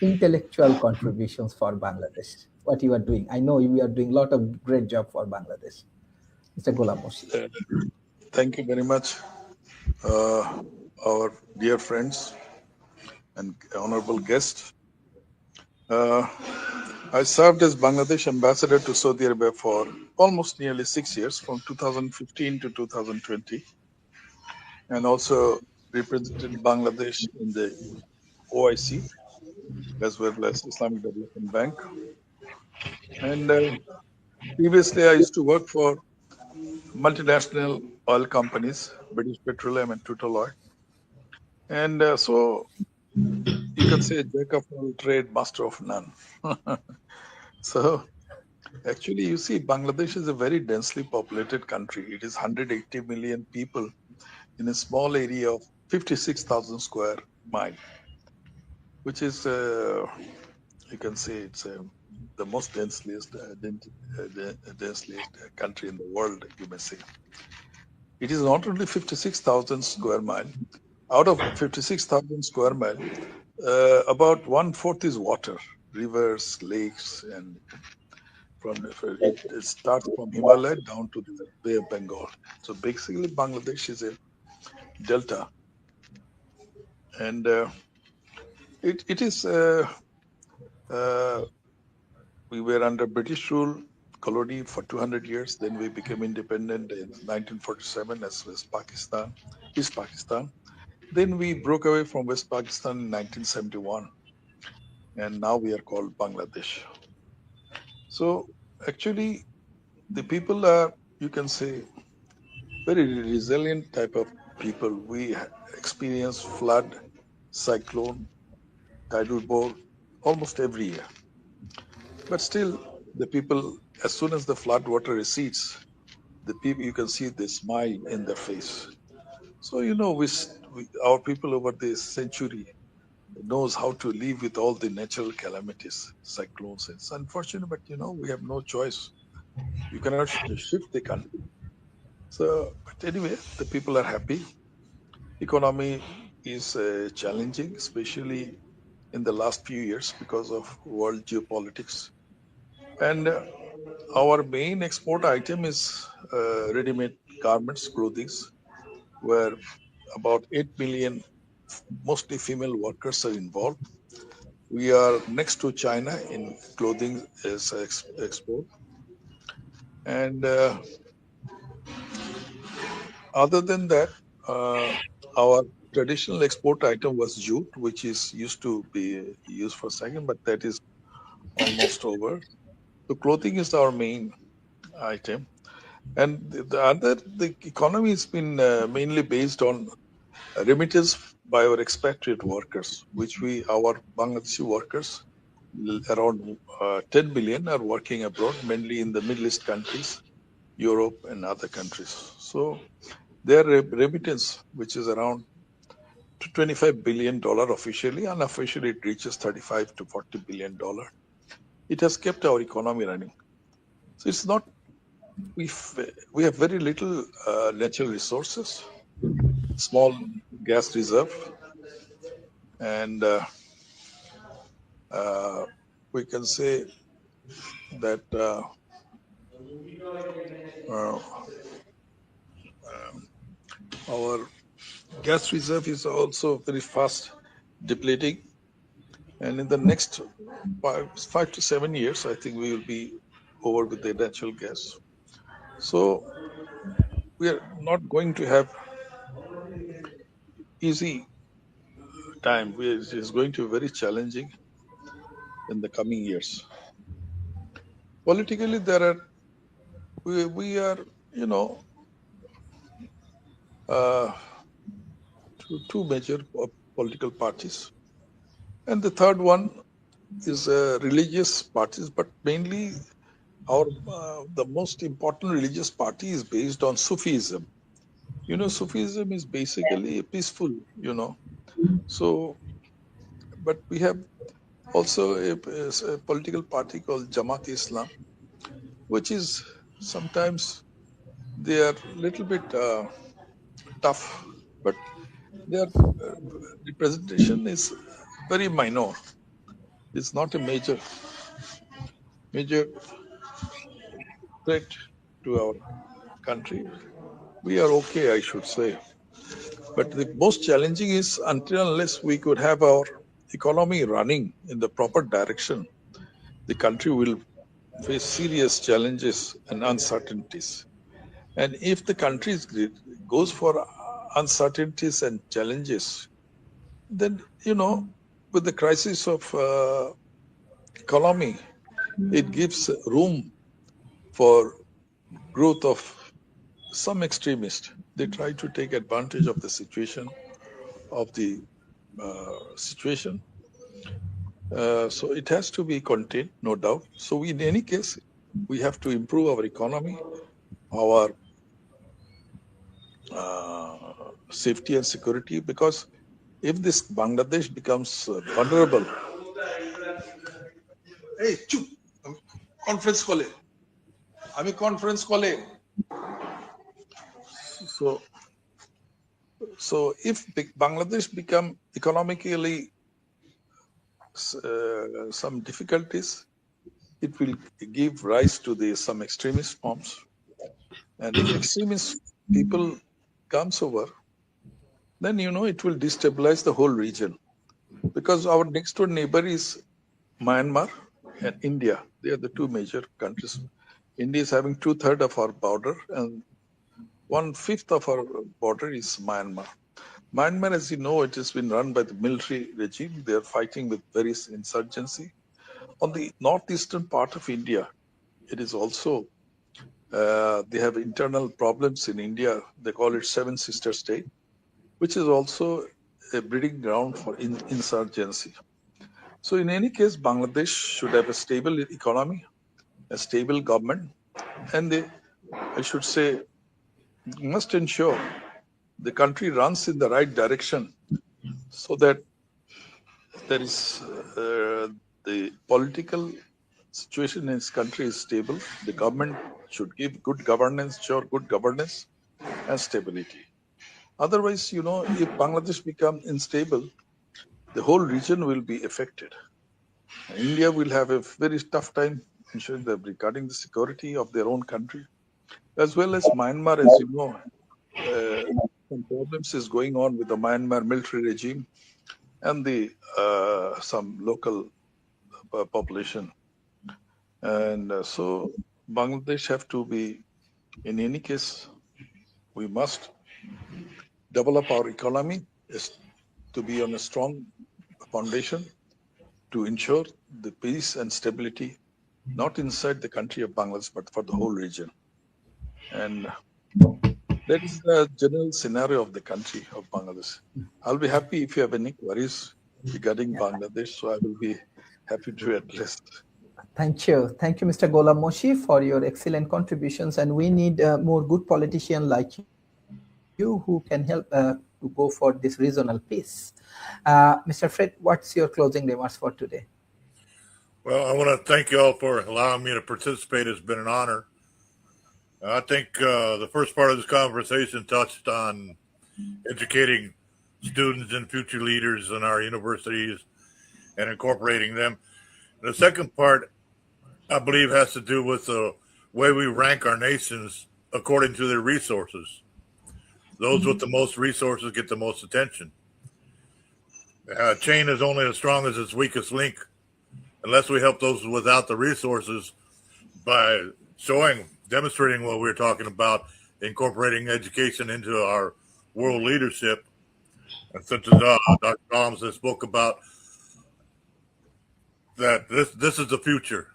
intellectual contributions for Bangladesh. What you are doing, I know you are doing a lot of great job for Bangladesh, Mr. Gholam Mushi. Thank you very much, our dear friends and honorable guest. I served as Bangladesh ambassador to Saudi Arabia for almost nearly 6 years, from 2015 to 2020, and also represented Bangladesh in the OIC as well as Islamic Development Bank. And previously, I used to work for multinational oil companies, British Petroleum and Total Oil. And so you can say jack of all trade, master of none. So actually, you see, Bangladesh is a very densely populated country. It is 180 million people in a small area of 56,000 square mile, which is, you can say, it's the most densely country in the world, you may say. It is not only 56,000 square mile. Out of 56,000 square mile, about 1/4 is water, rivers, lakes, and it starts from Himalaya down to the Bay of Bengal. So basically, Bangladesh is a delta, and it is. We were under British rule, colony for 200 years. Then we became independent in 1947 as East Pakistan. Then we broke away from West Pakistan in 1971, and now we are called Bangladesh. So actually, the people are, you can say, very resilient type of people. We experience flood, cyclone, tidal bore almost every year. But still, the people, as soon as the flood water recedes, the people, you can see the smile in their face. So, our people over this century knows how to live with all the natural calamities, cyclones. It's unfortunate, but we have no choice. You cannot shift the country. So, but anyway, the people are happy. Economy is challenging, especially in the last few years because of world geopolitics. And our main export item is ready-made garments, clothing, where about 8 million, mostly female workers are involved. We are next to China in clothing as export. And other than that, our traditional export item was jute, which is used to be used for second, but that is almost over. So clothing is our main item. And the economy has been mainly based on remittance by our expatriate workers, which our Bangladeshi workers, around 10 million, are working abroad, mainly in the Middle East countries, Europe and other countries. So their remittance, which is around $25 billion officially, unofficially it reaches $35 to $40 billion. It has kept our economy running. So it's not, we have very little natural resources, small gas reserve, and we can say that our gas reserve is also very fast depleting, and in the next 5 to 7 years, I think we will be over with the natural gas. So we are not going to have easy time. It is going to be very challenging in the coming years. Politically, we are, two major political parties, and the third one is religious parties, but mainly the most important religious party is based on Sufism. Sufism is basically peaceful, So, but we have also a political party called Jamaat Islam, which is sometimes they are a little bit tough, but their representation is very minor. It's not a major threat to our country. We are okay, I should say. But the most challenging is unless we could have our economy running in the proper direction, the country will face serious challenges and uncertainties. And if the country goes for uncertainties and challenges, then, with the crisis of economy, it gives room for growth of some extremists. They try to take advantage of the situation, so it has to be contained, no doubt. So in any case, we have to improve our economy, our safety and security, because if this Bangladesh becomes vulnerable, conference call. So if Bangladesh become economically some difficulties, it will give rise to some extremist forms, and if extremist people comes over, then it will destabilize the whole region, because our next door neighbor is Myanmar and India. They are the two major countries India is having 2/3 of our border, and 1/5 of our border is Myanmar. Myanmar, as you know, it has been run by the military regime. They are fighting with various insurgency. On the northeastern part of India, it is also, they have internal problems in India. They call it Seven Sister State, which is also a breeding ground for insurgency. So in any case, Bangladesh should have a stable economy, a stable government, and they, I should say, must ensure the country runs in the right direction so that there is the political situation in this country is stable. The government should give good governance, ensure good governance and stability. Otherwise, if Bangladesh becomes unstable, the whole region will be affected. India will have a very tough time ensuring that regarding the security of their own country, as well as Myanmar, as you know, some problems is going on with the Myanmar military regime and the some local population. And so Bangladesh have to be, in any case, we must develop our economy to be on a strong foundation to ensure the peace and stability, not inside the country of Bangladesh, but for the whole region. And that is the general scenario of the country of Bangladesh. I'll be happy if you have any queries regarding Bangladesh, so I will be happy to address. Thank you. Thank you, Mr. Gholam Moshi, for your excellent contributions. And we need more good politicians like you who can help to go for this regional peace. Mr. Fred, what's your closing remarks for today? Well, I want to thank you all for allowing me to participate. It's been an honor. I think the first part of this conversation touched on educating students and future leaders in our universities and incorporating them. The second part, I believe, has to do with the way we rank our nations according to their resources. Those with the most resources get the most attention. A chain is only as strong as its weakest link. Unless we help those without the resources by demonstrating what we're talking about, incorporating education into our world leadership. And such as Dr. Thompson spoke about, that this is the future.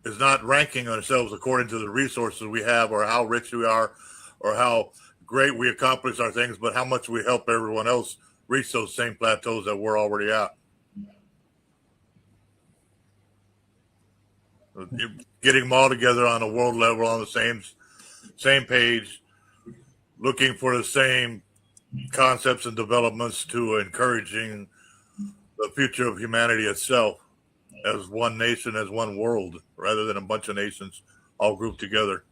It's not ranking ourselves according to the resources we have or how rich we are or how great we accomplish our things, but how much we help everyone else reach those same plateaus that we're already at. Getting them all together on a world level on the same page, looking for the same concepts and developments to encouraging the future of humanity itself as one nation, as one world, rather than a bunch of nations all grouped together.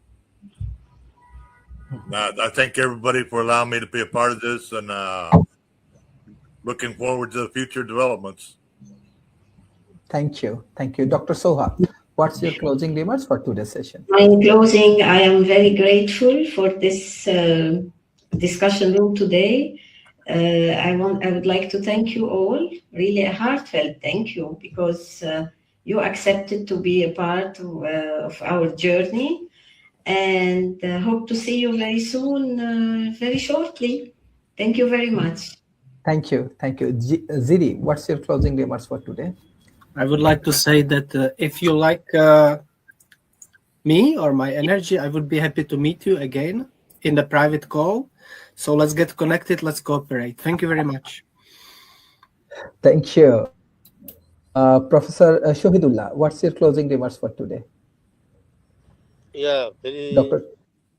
I thank everybody for allowing me to be a part of this, and looking forward to the future developments. Thank you. Thank you. Dr. Soha, what's your closing remarks for today's session? In closing, I am very grateful for this discussion room today. I would like to thank you all, really a heartfelt thank you, because you accepted to be a part of our journey, and hope to see you very soon, very shortly. Thank you very much. Thank you. Thank you. Ziri, what's your closing remarks for today? I would like to say that if you like me or my energy, I would be happy to meet you again in the private call. So let's get connected. Let's cooperate. Thank you very much. Thank you. Professor Shohidullah, what's your closing remarks for today? Yeah,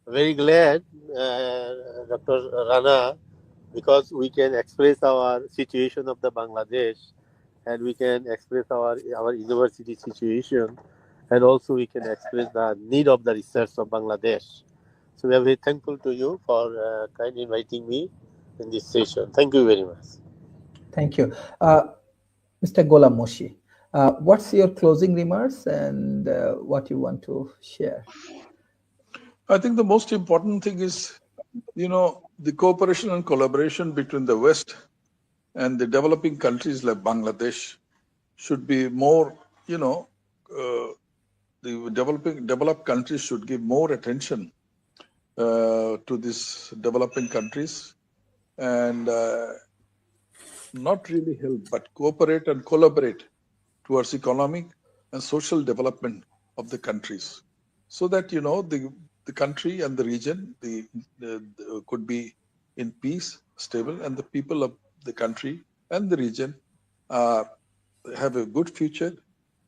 very glad, Dr. Rana, because we can express our situation of the Bangladesh, and we can express our university situation, and also we can express the need of the research of Bangladesh. So we are very thankful to you for kindly inviting me in this session. Thank you very much. Thank you. Mr. Gholam Moshi, what's your closing remarks and what you want to share? I think the most important thing is, the cooperation and collaboration between the West and the developing countries like Bangladesh should be more, the developed countries should give more attention to these developing countries and not really help, but cooperate and collaborate towards economic and social development of the countries, so that the country and the region could be in peace, stable, and the people of the country and the region have a good future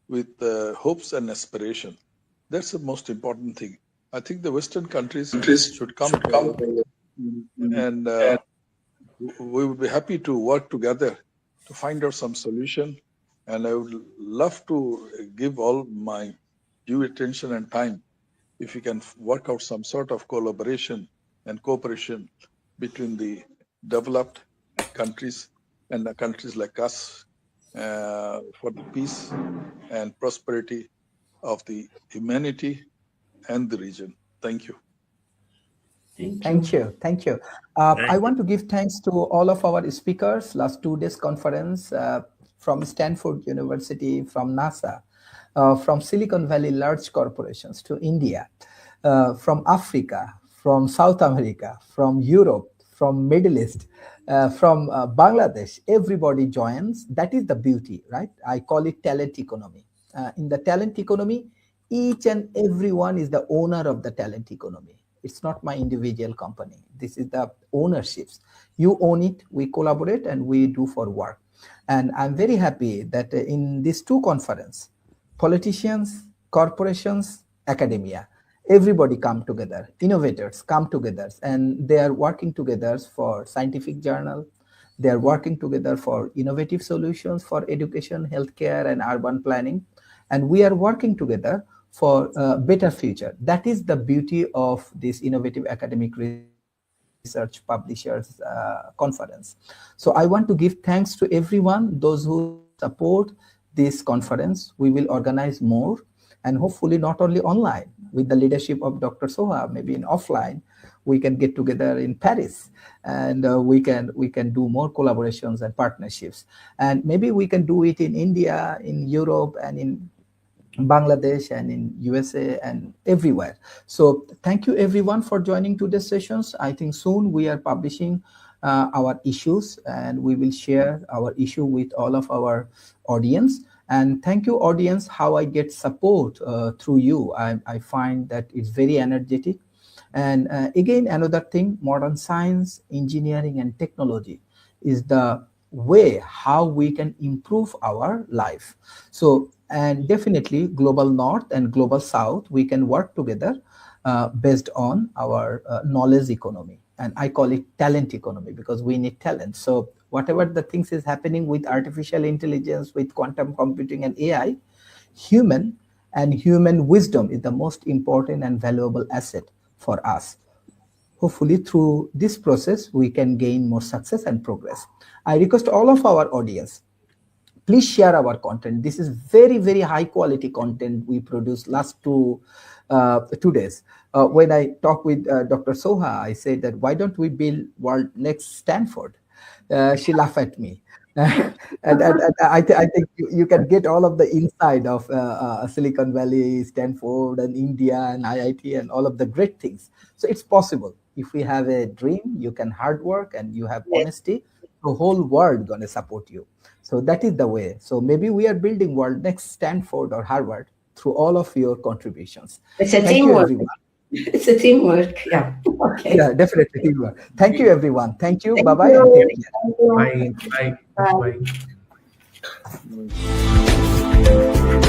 with hopes and aspiration. That's the most important thing. I think the Western countries should come together, and we would be happy to work together to find out some solution. And I would love to give all my due attention and time if we can work out some sort of collaboration and cooperation between the developed countries and the countries like us for the peace and prosperity of the humanity and the region. Thank you. Thank you. Thank you. I want to give thanks to all of our speakers last 2 days conference from Stanford University, from NASA, from Silicon Valley large corporations to India, from Africa, from South America, from Europe, from Middle East, from Bangladesh. Everybody joins. That is the beauty, right? I call it talent economy. In the talent economy, each and everyone is the owner of the talent economy. It's not my individual company. This is the ownerships. You own it, we collaborate, and we do for work. And I'm very happy that in these 2 conferences, politicians, corporations, academia, everybody come together, innovators come together, and they are working together for scientific journal. They are working together for innovative solutions for education, healthcare, and urban planning. And we are working together for a better future. That is the beauty of this Innovative Academic Research Publishers Conference. So I want to give thanks to everyone, those who support this conference. We will organize more, and hopefully not only online, with the leadership of Dr. Soha, maybe in offline, we can get together in Paris, and we can do more collaborations and partnerships. And maybe we can do it in India, in Europe, and in Bangladesh, and in USA, and everywhere. So thank you everyone for joining today's sessions. I think soon we are publishing our issues, and we will share our issue with all of our audience. And thank you, audience, how I get support through you. I find that it's very energetic. And again, another thing, modern science, engineering, and technology is the way how we can improve our life. So, and definitely global north and global south, we can work together based on our knowledge economy. And I call it talent economy, because we need talent. So whatever the things is happening with artificial intelligence, with quantum computing and AI, human wisdom is the most important and valuable asset for us. Hopefully through this process, we can gain more success and progress. I request all of our audience, please share our content. This is very, very high quality content we produced last 2 days. When I talked with Dr. Soha, I said that why don't we build world next Stanford? She laughed at me. and I think you can get all of the inside of Silicon Valley, Stanford, and India, and IIT, and all of the great things. So it's possible. If we have a dream, you can hard work, and you have honesty, the whole world gonna support you. So that is the way. So maybe we are building world next Stanford or Harvard through all of your contributions. It's a teamwork. It's a teamwork. Yeah. Okay. Yeah, definitely teamwork. Thank you, everyone. Thank you. Bye-bye. And take care. Bye. Bye. Bye. Bye.